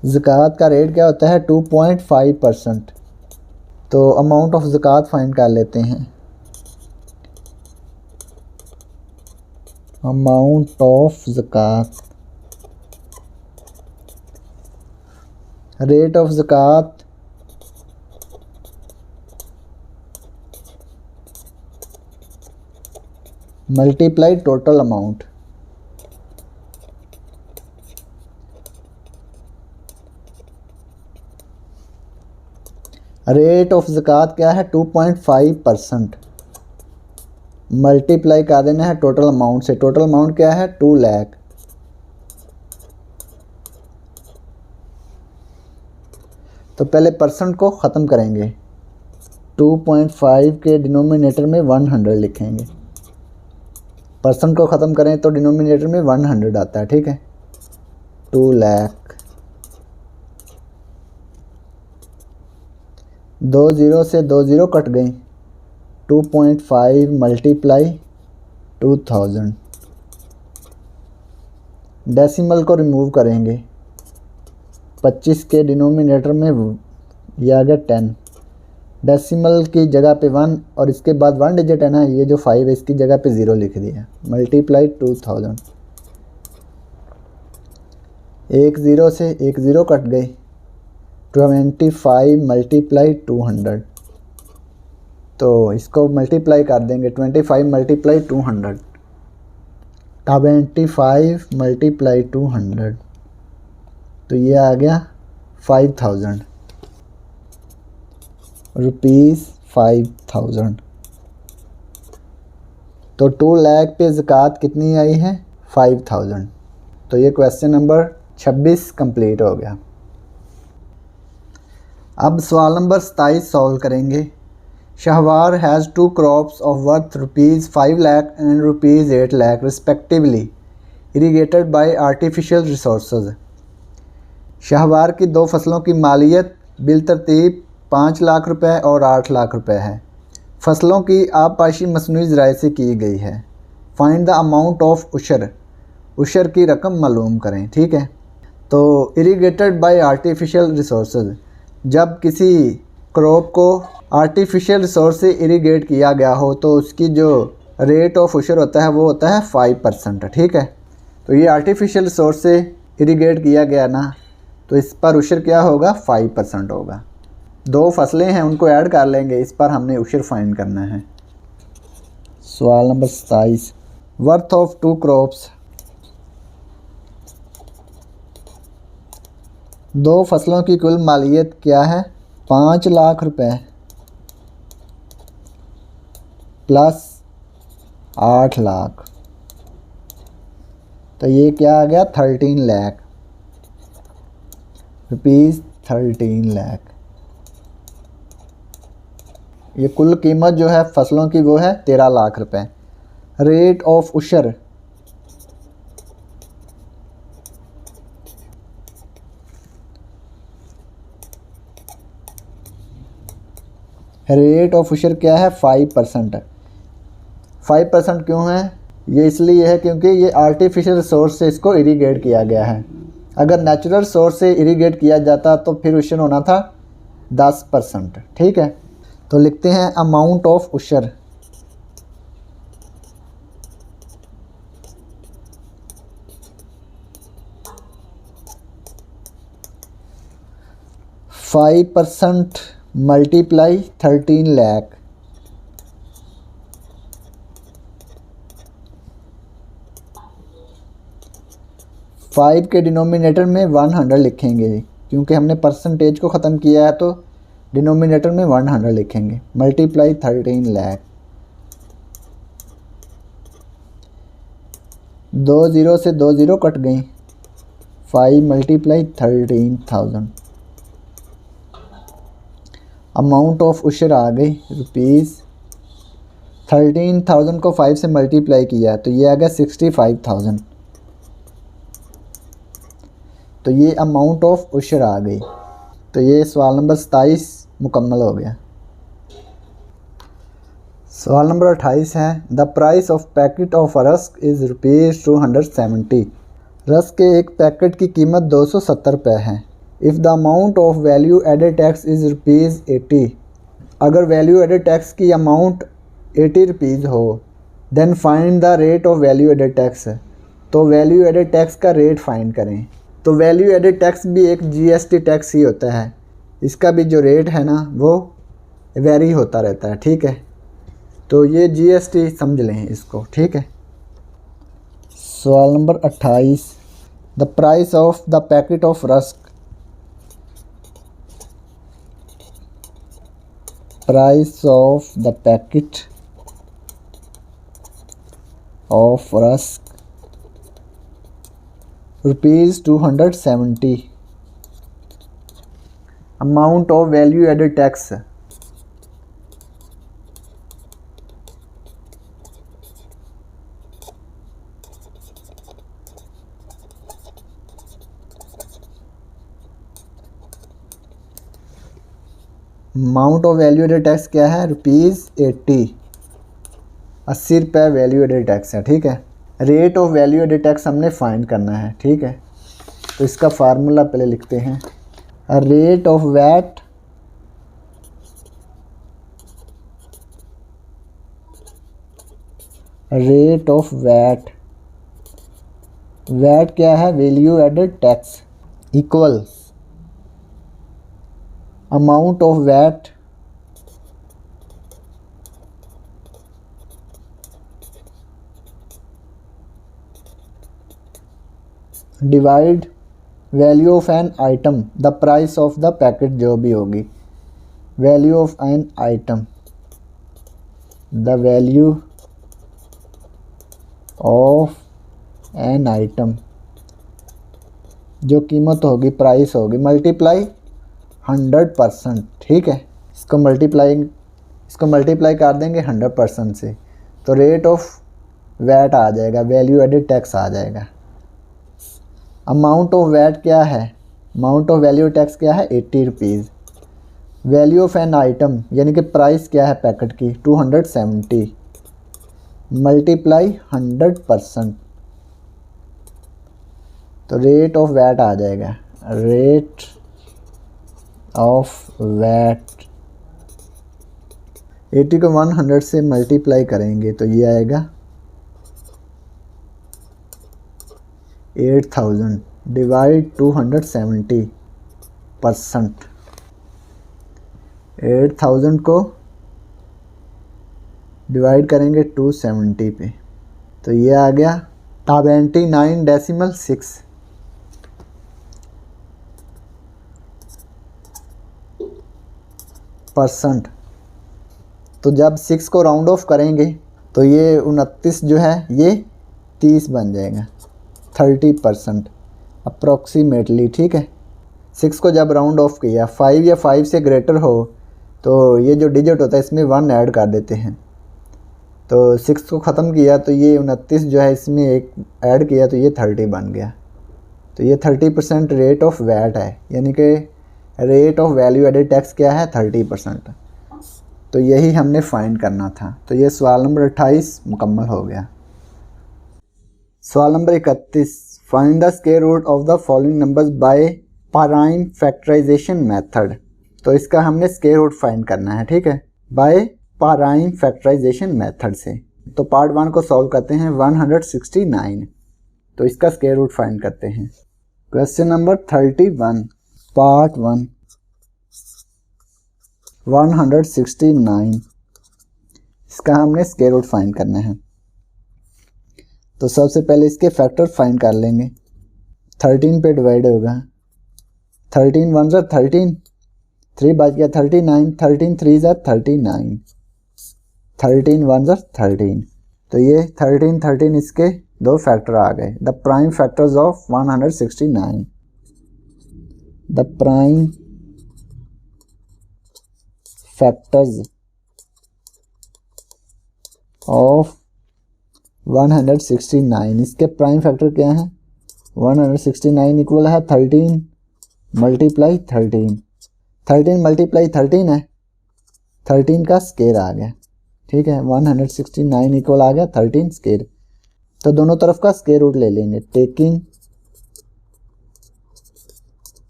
ज़कात का रेट क्या होता है 2.5%। तो अमाउंट ऑफ ज़कात फाइंड कर लेते हैं। अमाउंट ऑफ ज़कात, रेट ऑफ ज़कात multiply total amount. Rate of ज़कात क्या है 2.5%, मल्टीप्लाई कर देना है टोटल अमाउंट से। टोटल अमाउंट क्या है 2 लाख। तो पहले परसेंट को ख़त्म करेंगे, 2.5 के डिनोमिनेटर में 100 लिखेंगे। परसेंट को ख़त्म करें तो डिनोमिनेटर में 100 आता है, ठीक है। 2 लाख, 2 ज़ीरो से 2 ज़ीरो कट गई, 2.5 मल्टीप्लाई 2000। डेसिमल को रिमूव करेंगे, 25 के डिनोमिनेटर में ये आ गया 10। डेसिमल की जगह पे 1 और इसके बाद 1 डिजिट है ना, ये जो 5 है इसकी जगह पे 0 लिख दिया। मल्टीप्लाई 2000, 1 ज़ीरो से 1 ज़ीरो कट गई, 25 मल्टीप्लाई 200। तो इसको मल्टीप्लाई कर देंगे, 25 मल्टीप्लाई 200, 25 मल्टीप्लाई 200, तो ये आ गया 5000 रुपीज़ 5000। तो 2 लाख पे ज़कात कितनी आई है 5000। तो ये क्वेश्चन नंबर 26 कंप्लीट हो गया। अब सवाल नंबर 27 सॉल्व करेंगे। Shahwar has 2 crops of worth ₹5 lakh and ₹8 lakh respectively irrigated by artificial resources. Shahwar की 2 फसलों की मालियत बिलतरतीब 5 लाख रुपए और 8 लाख रुपए है। फसलों की आबपाशी मसनूई ज़राए से की गई है। फाइंड द अमाउंट ऑफ उशर, उशर की रकम मालूम करें, ठीक है। तो इरीगेटेड बाय आर्टिफिशियल रिसोर्सेज, जब किसी क्रॉप को आर्टिफिशियल रिसोर्स से इरीगेट किया गया हो तो उसकी जो रेट ऑफ उशर होता है वो होता है 5%, ठीक है। तो ये आर्टिफिशियल रिसोर्स से इरीगेट किया गया ना, तो इस पर उशर क्या होगा 5% होगा। 2 फसलें हैं उनको ऐड कर लेंगे, इस पर हमने उशर फाइंड करना है। सवाल नंबर 27, वर्थ ऑफ 2 क्रॉप्स, 2 फसलों की कुल मालियत क्या है 5 लाख रुपए प्लस 8 लाख, तो ये क्या आ गया 13 लाख रुपीज़, 13 लाख। ये कुल कीमत जो है फसलों की वो है 13 लाख रुपए। रेट ऑफ उशर, रेट ऑफ उशर क्या है 5%। 5% क्यों है, ये इसलिए है क्योंकि ये आर्टिफिशियल सोर्स से इसको इरीगेट किया गया है। अगर नेचुरल सोर्स से इरीगेट किया जाता तो फिर उशर होना था 10%, ठीक है। तो लिखते हैं अमाउंट ऑफ उशर, %5 मल्टीप्लाई 13 लाख, फाइव के डिनोमिनेटर में 100 लिखेंगे क्योंकि हमने परसेंटेज को ख़त्म किया है, तो डिनोमिनेटर में 100 लिखेंगे। मल्टीप्लाई 13 लाख, 2 ज़ीरो से 2 ज़ीरो कट गई, 5 मल्टीप्लाई 13,000। अमाउंट ऑफ उशर आ गई रुपीज़ 13,000 को 5 से मल्टीप्लाई किया तो ये आ गया 65,000। तो ये अमाउंट ऑफ उशर आ गई। तो ये सवाल नंबर 27 मुकम्मल हो गया। सवाल नंबर 28 है the price of packet of rusk is ₹270। Rusk के एक पैकेट की कीमत 270 रुपये है। If the amount of value added tax is ₹80, अगर वैल्यू एडेड टैक्स की अमाउंट 80 रुपीज़ हो, then find the rate of value added tax, तो वैल्यू एडेड टैक्स का रेट फाइंड करें। तो वैल्यू एडेड टैक्स भी एक GST टैक्स ही होता है, इसका भी जो रेट है ना वो वेरी होता रहता है, ठीक है। तो ये GST समझ लें इसको, ठीक है। सवाल number 28 the price of the packet of rusk, price of the packet of rusk ₹270। Amount of value added tax, amount of value added tax क्या है? ₹80, 80 रुपये वैल्यू एडेड टैक्स है, ठीक है। Rate of value added tax हमने find करना है, ठीक है। तो इसका फार्मूला पहले लिखते हैं। Rate of VAT rate of VAT, VAT क्या है? Value added tax equals amount of VAT divide value of an item, the price of the packet, जो भी होगी value of an item, the value of an item, जो कीमत होगी, price होगी, multiply 100%, ठीक है। इसको मल्टीप्लाई कर देंगे 100% से, तो रेट ऑफ वैट आ जाएगा, वैल्यू एडेड टैक्स आ जाएगा। अमाउंट ऑफ वैट क्या है? अमाउंट ऑफ वैल्यू टैक्स क्या है? 80 rupees. Value of an item यानी कि प्राइस क्या है पैकेट की? 270 मल्टीप्लाई 100%, तो रेट ऑफ वैट आ जाएगा। रेट ऑफ वैट 80 को 100 से मल्टीप्लाई करेंगे तो ये आएगा 8000 डिवाइड 270%। 8000 को डिवाइड करेंगे 270 पे, तो ये आ गया 29.6%। तो जब 6 को राउंड ऑफ करेंगे तो ये 29 जो है ये 30 बन जाएगा, 30% अप्रॉक्सीमेटली, ठीक है। 6 को जब राउंड ऑफ किया, 5 या 5 से ग्रेटर हो तो ये जो डिजिट होता है इसमें 1 ऐड कर देते हैं। तो 6 को ख़त्म किया तो ये 29 जो है इसमें एक ऐड किया तो ये 30 बन गया। तो ये 30% रेट ऑफ वैट है, यानी कि rate of value added tax क्या है? 30%। तो यही हमने फाइंड करना था। तो ये सवाल नंबर 28 मुकम्मल हो गया। सवाल number 31 find the square root of the following numbers by prime factorisation method. तो इसका हमने स्क्वायर रूट फाइंड करना है, ठीक है, बाय प्राइम फैक्टराइजेशन मेथड से। तो पार्ट 1 को सॉल्व करते हैं। 169, तो इसका स्क्वायर रूट फाइंड करते हैं। क्वेश्चन नंबर 31 पार्ट 1 169, इसका हमने स्क्वायर रूट फाइंड करना है। तो सबसे पहले इसके फैक्टर फाइंड कर लेंगे। 13 पे डिवाइड होगा, 13 1 ज़ा 13, 3 बच गया 39, 13 3 ज़ा 39, 13 1 ज़ा 13। तो ये 13 13 इसके दो फैक्टर आ गए। The prime factors of 169, the prime factors of 169, इसके प्राइम फैक्टर क्या हैं? 169 इक्वल है 13 मल्टीप्लाई 13, 13 मल्टीप्लाई 13 है, 13 का स्केयर आ गया, ठीक है। 169 इक्वल आ गया 13 स्केयर। तो दोनों तरफ का स्केयर रूट ले लेंगे, taking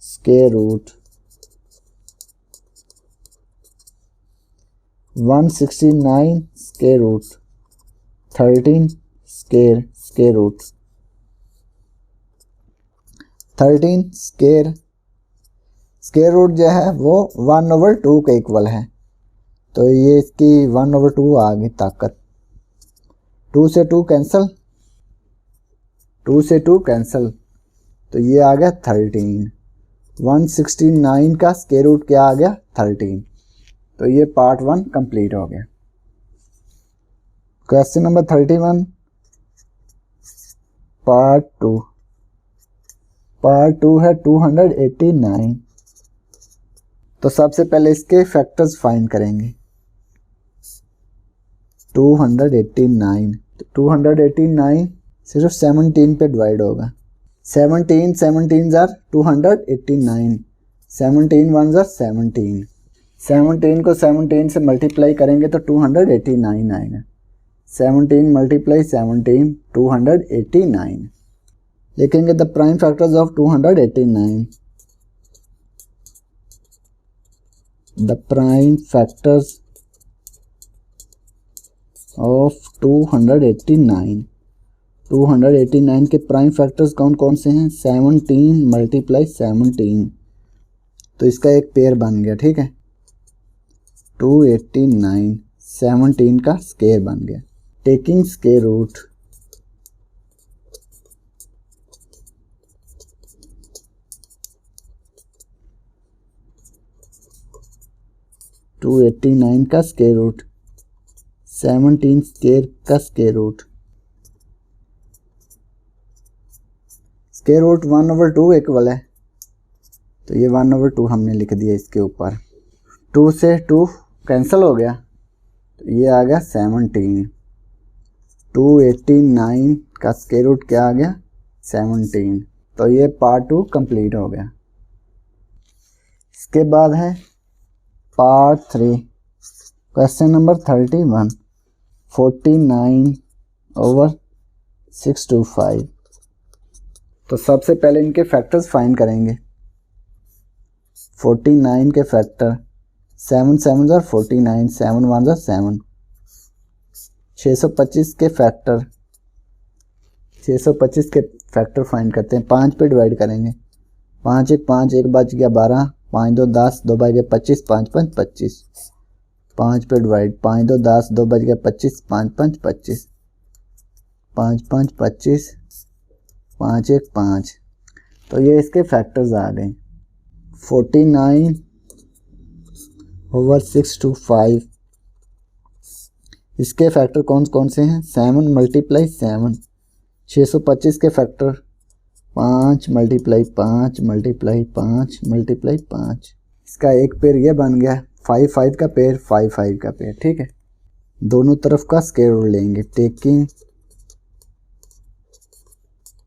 square root 169 square root 13 square root 13 square root जो है वो 1/2 के इक्वल है। तो ये इसकी 1/2 आ गई ताकत। 2 से 2 कैंसिल, 2 से 2 कैंसिल, तो ये आ गया 13। 169 का स्केयर रूट क्या आ गया 13। तो ये पार्ट 1 कंप्लीट हो गया। Question number 31 part 2। पार्ट 2 है 289। तो सबसे पहले इसके फैक्टर्स फाइंड करेंगे। 289, तो 289 सिर्फ 17 पे डिवाइड होगा। 17 जार 289, 17 1 जार 17, 17 को 17 से मल्टीप्लाई करेंगे तो 289 आएगा। 17 मल्टीप्लाई 17 289। लिखेंगे the prime factors of 289। The prime factors of 289। 289 के प्राइम फैक्टर्स कौन कौन से हैं? 17 मल्टीप्लाई 17, तो इसका एक पेयर बन गया, ठीक है। 289 17 का स्केयर बन गया। टेकिंग स्केयर रूट 289 का स्केयर रूट 17 स्केयर का square root. Square root 1/2 equal है, तो ये 1/2 हमने लिख दिया इसके ऊपर। 2 से 2 कैंसिल हो गया, तो ये आ गया 17। 289 का स्केयर रूट क्या आ गया 17। तो ये पार्ट 2 कंप्लीट हो गया। इसके बाद है पार्ट 3। Question number 31 49/625। तो सबसे पहले इनके फैक्टर्स फाइंड करेंगे। 49 के फैक्टर 7 7 जार 49, 7 1 जार 7। 625 के फैक्टर 625 के फैक्टर फाइंड करते हैं। 5 पे डिवाइड करेंगे। 5 1 5, 1 बच गया 12, 5 2 10, 2 बच गया 25, 5 5 25। 5 पे डिवाइड, 5 2 10, 2 बच गया 25, 5 5 25, 5 5 25, 5 1 5। तो ये इसके फैक्टर्स आ गए। 49/625 इसके फैक्टर कौन कौन से हैं? 7 मल्टीप्लाई 7। 625 के फैक्टर 5 मल्टीप्लाई 5 मल्टीप्लाई 5 मल्टीप्लाई 5। इसका एक पेयर ये बन गया। 5 5 का पेयर, 5 5 का पेयर, ठीक है। दोनों तरफ का स्क्वायर रूट लेंगे। Taking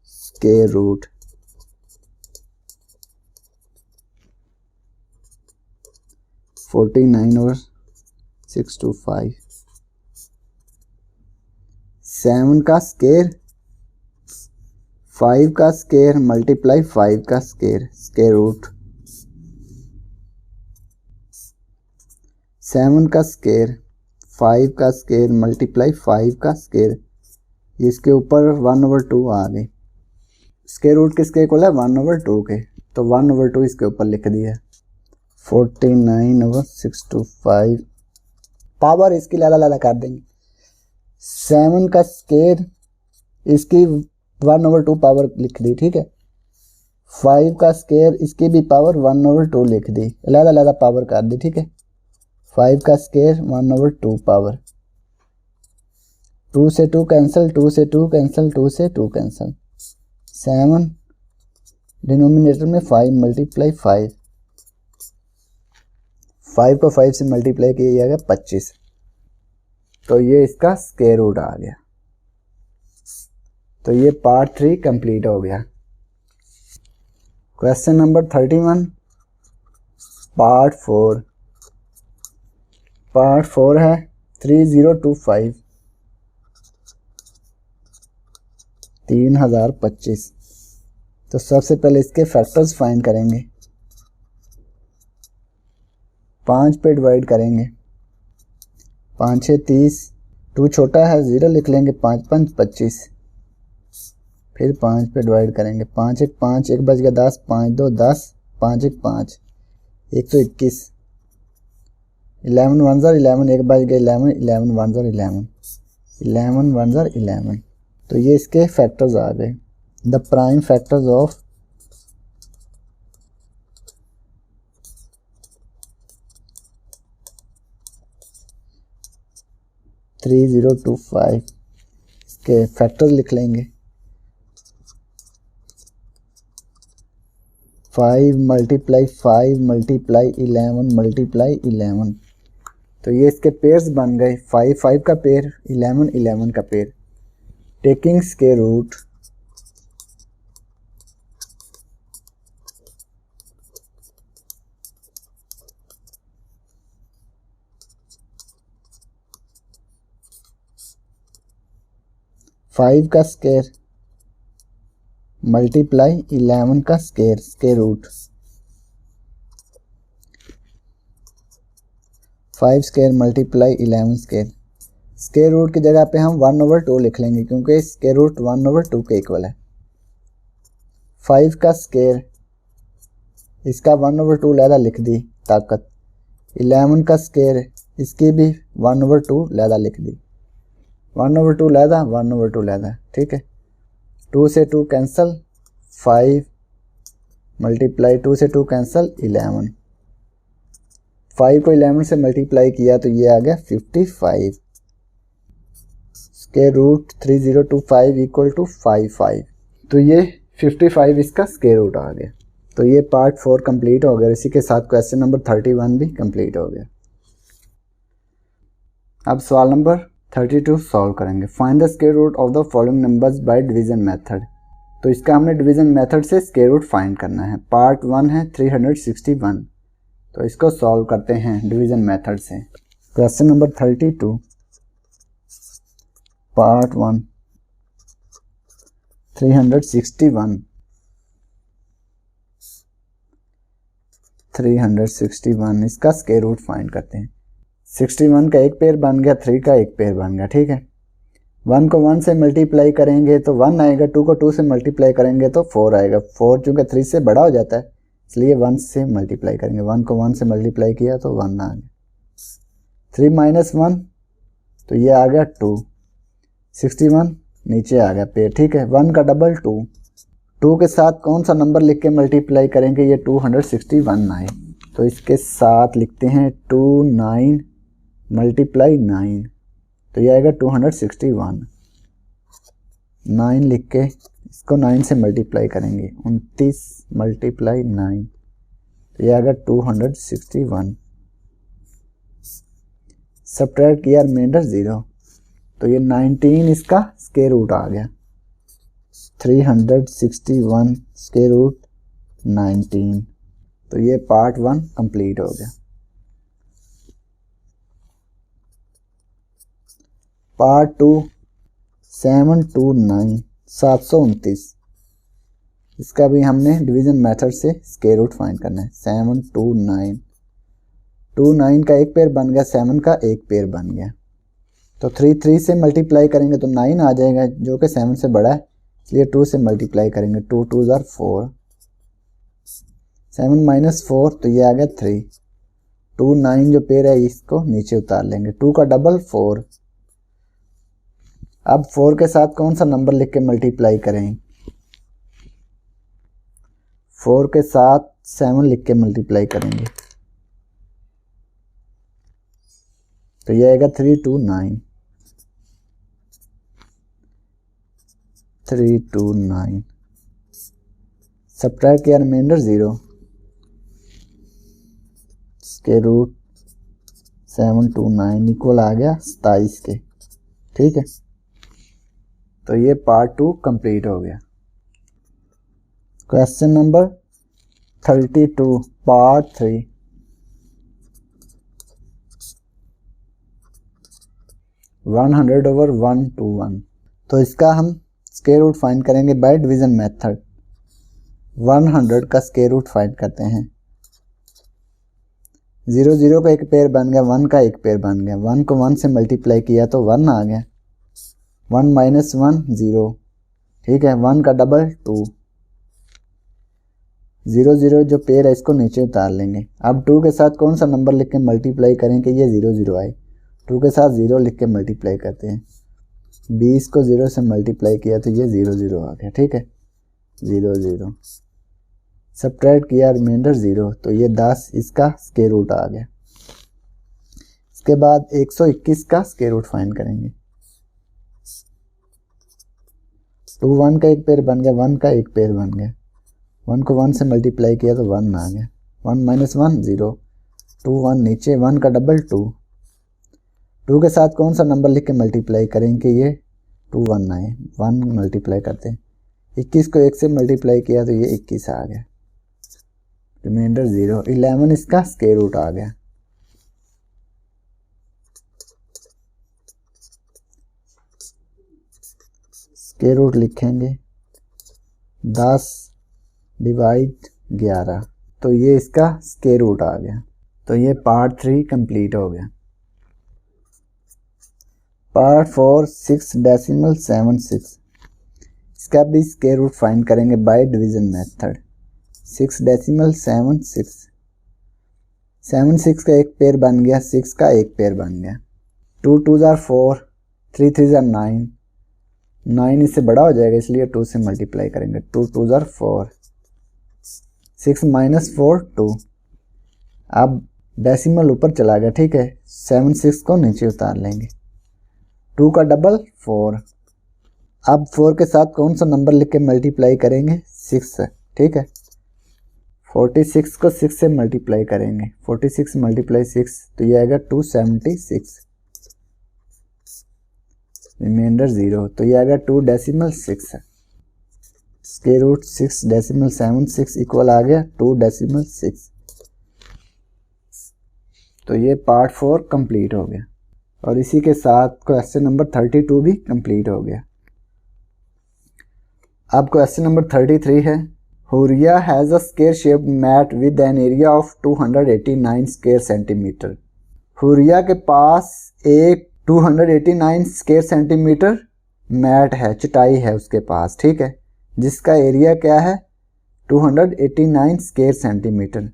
square root 49/625। 7 का स्क्वायर, 5 का स्क्वायर मल्टीप्लाई 5 का स्क्वायर, स्क्वायर रूट 7 का स्क्वायर, 5 का स्क्वायर मल्टीप्लाई 5 का स्क्वायर। इसके ऊपर 1/2 आ गई। स्क्वायर रूट किसके इक्वल है? 1/2 के, तो 1/2 इसके ऊपर लिख दिया। 49/625 पावर इसकी लाला कर देंगे। 7 का स्क्वायर इसकी 1/2 पावर लिख दी, ठीक है। 5 का स्क्वायर इसकी भी पावर 1/2 लिख दी, लाला पावर कर दी, ठीक है। 5 का स्क्वायर 1/2 पावर। 2 से 2 कैंसिल, 2 से 2 कैंसिल, 2 से 2 कैंसिल। 7 डिनोमिनेटर में 5 मल्टीप्लाई 5, 5 को 5 से मल्टीप्लाई किया गया 25। तो ये इसका स्क्वायर रूट आ गया। तो ये पार्ट 3 कंप्लीट हो गया। क्वेश्चन नंबर 31 पार्ट 4 है 3025 3025। तो सबसे पहले इसके फैक्टर्स फाइंड करेंगे। 5 पे डिवाइड करेंगे, 5 6 30, 2 छोटा है 0 लिख लेंगे, 5 5 25। फिर 5 पे डिवाइड करेंगे, 5 1 5, 1 बच गया 10, 5 2 10, 5 1 5, 121। 11 1 ज़र 11, 1 बच गया 11, 11 1 ज़र 11, 11 1 ज़र 11। तो ये इसके फैक्टर्स आ गए। द प्राइम फैक्टर्स ऑफ 3025 इसके फैक्टर्स लिख लेंगे। 5 मल्टीप्लाई 5 मल्टीप्लाई 11 मल्टीप्लाई 11। तो ये इसके पेयर्स बन गए, 5 5 का पेयर, 11 11 का pair. Taking square root five का स्क्वायर मल्टीप्लाई 11 का square, square root 5 square multiply 11 square. Square root की जगह पे हम 1/2 लिख लेंगे क्योंकि स्क्वायर रूट 1/2 के इक्वल है। 5 का स्क्वायर इसका 1/2 लहदा लिख दी ताकत। 11 का स्क्वायर इसकी भी 1/2 लहदा लिख दी। 1/2 लहदा 1/2 लहदा, ठीक है। 2 से 2 कैंसल, 5 मल्टीप्लाई 2 से 2 कैंसल 11। 5 को 11 से मल्टीप्लाई किया तो ये आ गया 55। Square root 3025 equal to 55। तो ये 55 इसका स्क्वायर रूट आ गया। तो ये पार्ट 4 कंप्लीट हो गया। इसी के साथ क्वेश्चन नंबर 31 भी कंप्लीट हो गया। अब सवाल नंबर 32 सॉल्व करेंगे। Find the square root of the following numbers by division method. तो इसका हमने डिवीजन मेथड से स्क्वायर रूट फाइंड करना है। पार्ट 1 है 361। तो इसको सॉल्व करते हैं डिवीजन मेथड से। क्वेश्चन नंबर 32 पार्ट 1 361 इसका स्क्वायर रूट फाइंड करते हैं। 61 का एक पेयर बन गया, 3 का एक पेयर बन गया, ठीक है। 1 को 1 से मल्टीप्लाई करेंगे तो 1 आएगा, 2 को 2 से मल्टीप्लाई करेंगे तो 4 आएगा। 4 चूँकि 3 से बड़ा हो जाता है इसलिए 1 से मल्टीप्लाई करेंगे। 1 को 1 से मल्टीप्लाई किया तो 1 आ गया। 3 माइनस 1 तो ये आ गया 2। 61 नीचे आ गया पेयर, ठीक है। 1 का डबल 2। 2 के साथ कौन सा नंबर लिख के मल्टीप्लाई करेंगे ये 261 आए। तो इसके साथ लिखते हैं 2 9 मल्टीप्लाई 9 तो ये आएगा 261। 9 लिख के इसको 9 से मल्टीप्लाई करेंगे, 29 मल्टीप्लाई 9 तो ये आएगा 261। सब्ट्रैक्ट किया रिमाइंडर 0 तो ये 19 इसका स्क्वायर रूट आ गया। 361 स्क्वायर रूट 19। तो ये पार्ट 1 कंप्लीट हो गया। पार्ट 2 729 729 इसका भी हमने डिवीजन मेथड से स्क्वायर रूट फाइंड करना है। 729 29 का एक पेयर बन गया, 7 का एक पेयर बन गया। तो 3 से मल्टीप्लाई करेंगे तो 9 आ जाएगा जो कि 7 से बड़ा है, इसलिए 2 से मल्टीप्लाई करेंगे। 2 2 ज़र 4, 7 माइनस 4 तो ये आ गया 3। 2 9 जो पेयर है इसको नीचे उतार लेंगे। 2 का डबल 4। अब 4 के साथ कौन सा नंबर लिख के मल्टीप्लाई करें। 4 के साथ 7 लिख के मल्टीप्लाई करेंगे तो ये आएगा 329। 329 सब्ट्रैक्ट किया रिमाइंडर 0 स्क्वायर रूट 729 इक्वल आ गया 27 के, ठीक है। तो ये पार्ट 2 कंप्लीट हो गया। Question number 32 part 3। वन 1/1 तो इसका हम स्क्वायर रूट फाइंड करेंगे बाय डिवीजन मेथड। 100 का स्क्वायर रूट फाइंड करते हैं। 0 0 का एक पेयर बन गया, 1 का एक पेयर बन गया। 1 को 1 से मल्टीप्लाई किया तो 1 आ गया। 1 - 1 0, ठीक है। 1 का डबल 2। 0 0 जो पेयर है इसको नीचे उतार लेंगे। अब 2 के साथ कौन सा नंबर लिख के मल्टीप्लाई करें कि ये 0 0 आए। 2 के साथ 0 लिख के मल्टीप्लाई करते हैं। 20 को 0 से मल्टीप्लाई किया तो ये 0 0 आ गया, ठीक है। 0 0 सब्ट्रैक्ट किया, रिमाइंडर 0, तो ये 10 इसका स्क्वायर रूट आ गया। इसके बाद 121 का स्क्वायर रूट फाइंड करेंगे। 2 1 का एक पेयर बन गया, 1 का एक पेयर बन गया। 1 को 1 से मल्टीप्लाई किया तो 1 आ गया। 1 - 1 0, 2 1 नीचे, 1 का डबल 2। 2 के साथ कौन सा नंबर लिख के मल्टीप्लाई करें कि ये 2 1 आए। 1 मल्टीप्लाई करते हैं। 21 को 1 से मल्टीप्लाई किया तो ये 21 आ गया। रिमाइंडर 0। 11 इसका स्क्वायर रूट आ गया। स्क्वायर रूट लिखेंगे 10 डिवाइड 11, तो ये इसका स्क्वायर रूट आ गया। तो ये पार्ट 3 कंप्लीट हो गया। पार्ट 4 6.76 इसका भी स्क्वायर रूट फाइंड करेंगे बाय डिवीजन मेथड। 6.76 7 का एक पेयर बन गया, 6 का एक पेयर बन गया। 2 2 4, 3 3 9, 9 इससे बड़ा हो जाएगा इसलिए 2 से मल्टीप्लाई करेंगे। 2 2 4, 6 - 4 2। अब डेसिमल ऊपर चला गया, ठीक है। 7 6 को नीचे उतार लेंगे। 2 का डबल 4। अब 4 के साथ कौन सा नंबर लिख के मल्टीप्लाई करेंगे 6 से, ठीक है। 46 को 6 से मल्टीप्लाई करेंगे। 46 × 6 तो ये आएगा 276। रिमाइंडर 0, तो ये आएगा 2.6। स्क्वायर रूट 6.76 इक्वल आ गया 2.6। तो ये पार्ट 4 कंप्लीट हो गया और इसी के साथ क्वेश्चन नंबर 32 भी कंप्लीट हो गया। अब क्वेश्चन नंबर 33 है। Huriya has a square shaped mat with an area of 289 square centimetre. Huriya के पास एक 289 स्क्वायर सेंटीमीटर मैट है, चटाई है उसके पास, ठीक है, जिसका एरिया क्या है 289 square centimetre.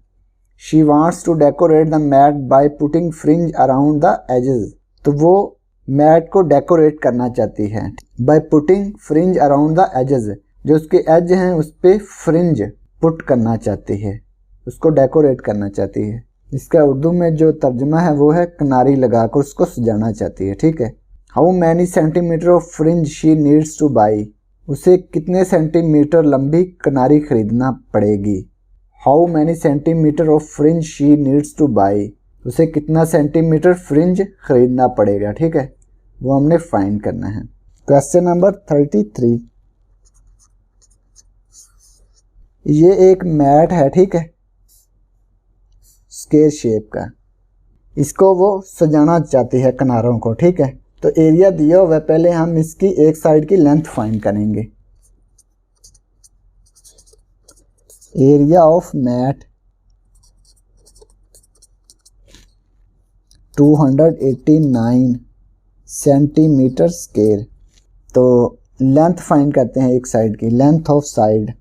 She wants to decorate the mat by putting fringe around the edges. तो वो मैट को डेकोरेट करना चाहती है by putting fringe around the edges. जो उसके एज हैं उस पे फ्रिंज पुट करना चाहती है, उसको डेकोरेट करना चाहती है। इसका उर्दू में जो तर्जुमा है वो है किनारी लगाकर उसको सजाना चाहती है, ठीक है। How many centimetre of fringe she needs two by. उसे कितने सेंटीमीटर लंबी किनारी खरीदना पड़ेगी। How many centimetre of fringe she needs two by. उसे कितना सेंटीमीटर फ्रिंज खरीदना पड़ेगा, ठीक है, वो हमने फाइंड करना है। Question number 33। ये एक मैट है, ठीक है, स्क्वायर शेप का। इसको वो सजाना चाहती है किनारों को, ठीक है। तो एरिया दिया हुआ है, पहले हम इसकी एक साइड की लेंथ फाइंड करेंगे। Area of mat 289 centimetre square. तो लेंथ फाइंड करते हैं एक साइड की, length of side,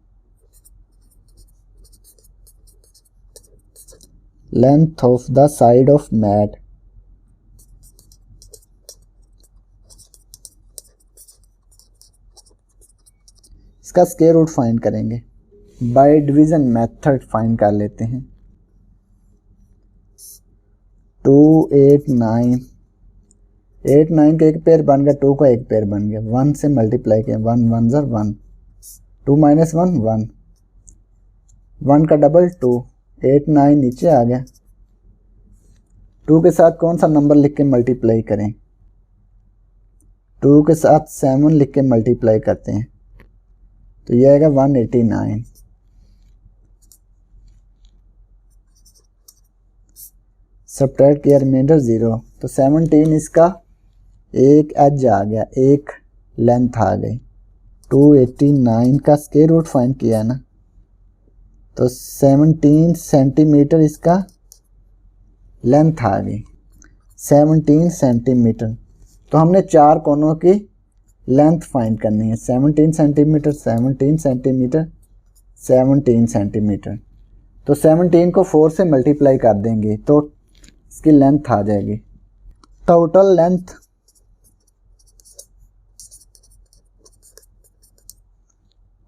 length of the side of mat इसका स्क्वायर रूट फाइंड करेंगे। बाय डिवीजन मेथड फाइंड कर लेते हैं। 289 का एक पेयर बन गया, 2 का एक पेयर बन गया। 1 से मल्टीप्लाई किया, 1 1 1, 2 - 1 1, 1 का डबल 2, 8 9 नीचे आ गया। 2 के साथ कौन सा नंबर लिख के मल्टीप्लाई करें। 2 के साथ 7 लिख के मल्टीप्लाई करते हैं तो ये आएगा 189। सब्ट्रैक्ट किया रिमाइंडर 0, तो 17 इसका एक एज आ गया, एक लेंथ आ गई। 289 का स्क्वायर रूट फाइंड किया ना, तो 17 सेंटीमीटर इसका लेंथ आ गई, 17 सेंटीमीटर। तो हमने चार कोनों की लेंथ फाइंड करनी है, 17 सेंटीमीटर, 17 सेंटीमीटर, 17 सेंटीमीटर। तो 17 को 4 से मल्टीप्लाई कर देंगे तो इसकी लेंथ आ जाएगी। टोटल लेंथ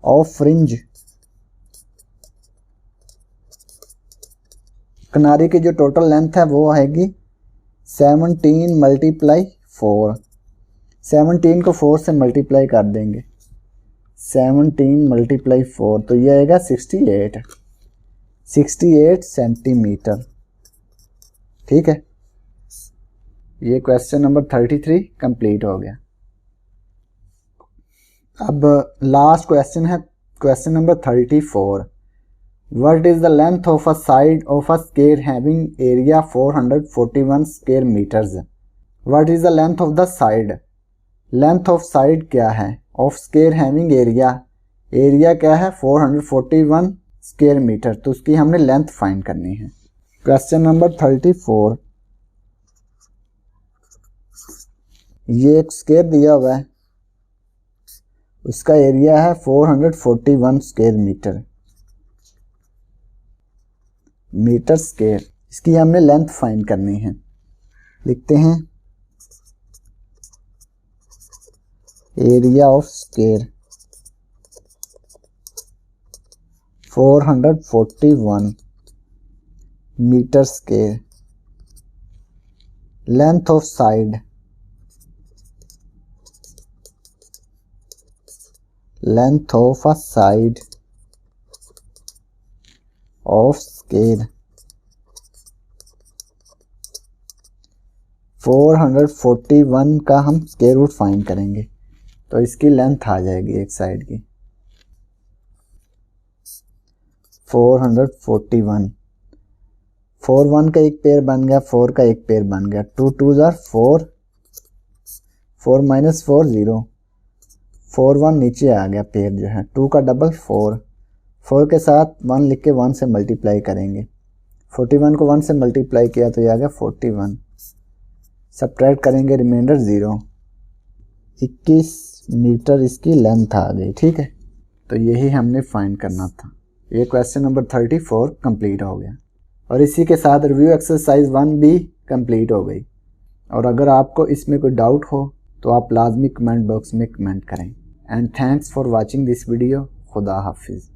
ऑफ फ्रिंज, किनारे की जो टोटल लेंथ है वो आएगी 17 मल्टीप्लाई 4। 17 को 4 से मल्टीप्लाई कर देंगे, 17 मल्टीप्लाई 4, तो ये आएगा 68 सेंटीमीटर। ठीक है, ये क्वेश्चन नंबर 33 कंप्लीट हो गया। अब लास्ट क्वेश्चन है question number 34। What is the length of a side of a square having area 441 square meters? What is the length of the side? Length of side क्या है? Of square having area, area क्या है? 441 square metre, तो उसकी हमने length find करनी है। Question number 34, ये एक स्क्वायर दिया हुआ है, उसका एरिया है 441 स्क्वायर मीटर, मीटर स्क्वायर। इसकी हमने लेंथ फाइंड करनी है। लिखते हैं area of square 441 metre square, length of side, length of a side of square 441 का हम स्क्वायर रूट फाइंड करेंगे, तो इसकी लेंथ आ जाएगी एक साइड की 441। 4 1 का एक पेयर बन गया, 4 का एक पेयर बन गया, 2 2 जार 4, 4 माइनस 4 0, 4 1 नीचे आ गया पेयर जो है, 2 का डबल 4, 4 के साथ 1 लिख के 1 से मल्टीप्लाई करेंगे, 41 को 1 से मल्टीप्लाई किया तो ये आ गया 41। सब्ट्रैक्ट करेंगे रिमाइंडर 0, 21 मीटर इसकी लेंथ आ गई। ठीक है, तो यही हमने फाइंड करना था। ये क्वेश्चन नंबर 34 कंप्लीट हो गया और इसी के साथ रिव्यू एक्सरसाइज 1 भी कंप्लीट हो गई। और अगर आपको इसमें कोई डाउट हो तो आप लाजमी कमेंट बॉक्स में कमेंट करें। And thanks for watching this video. खुदा हाफिज़।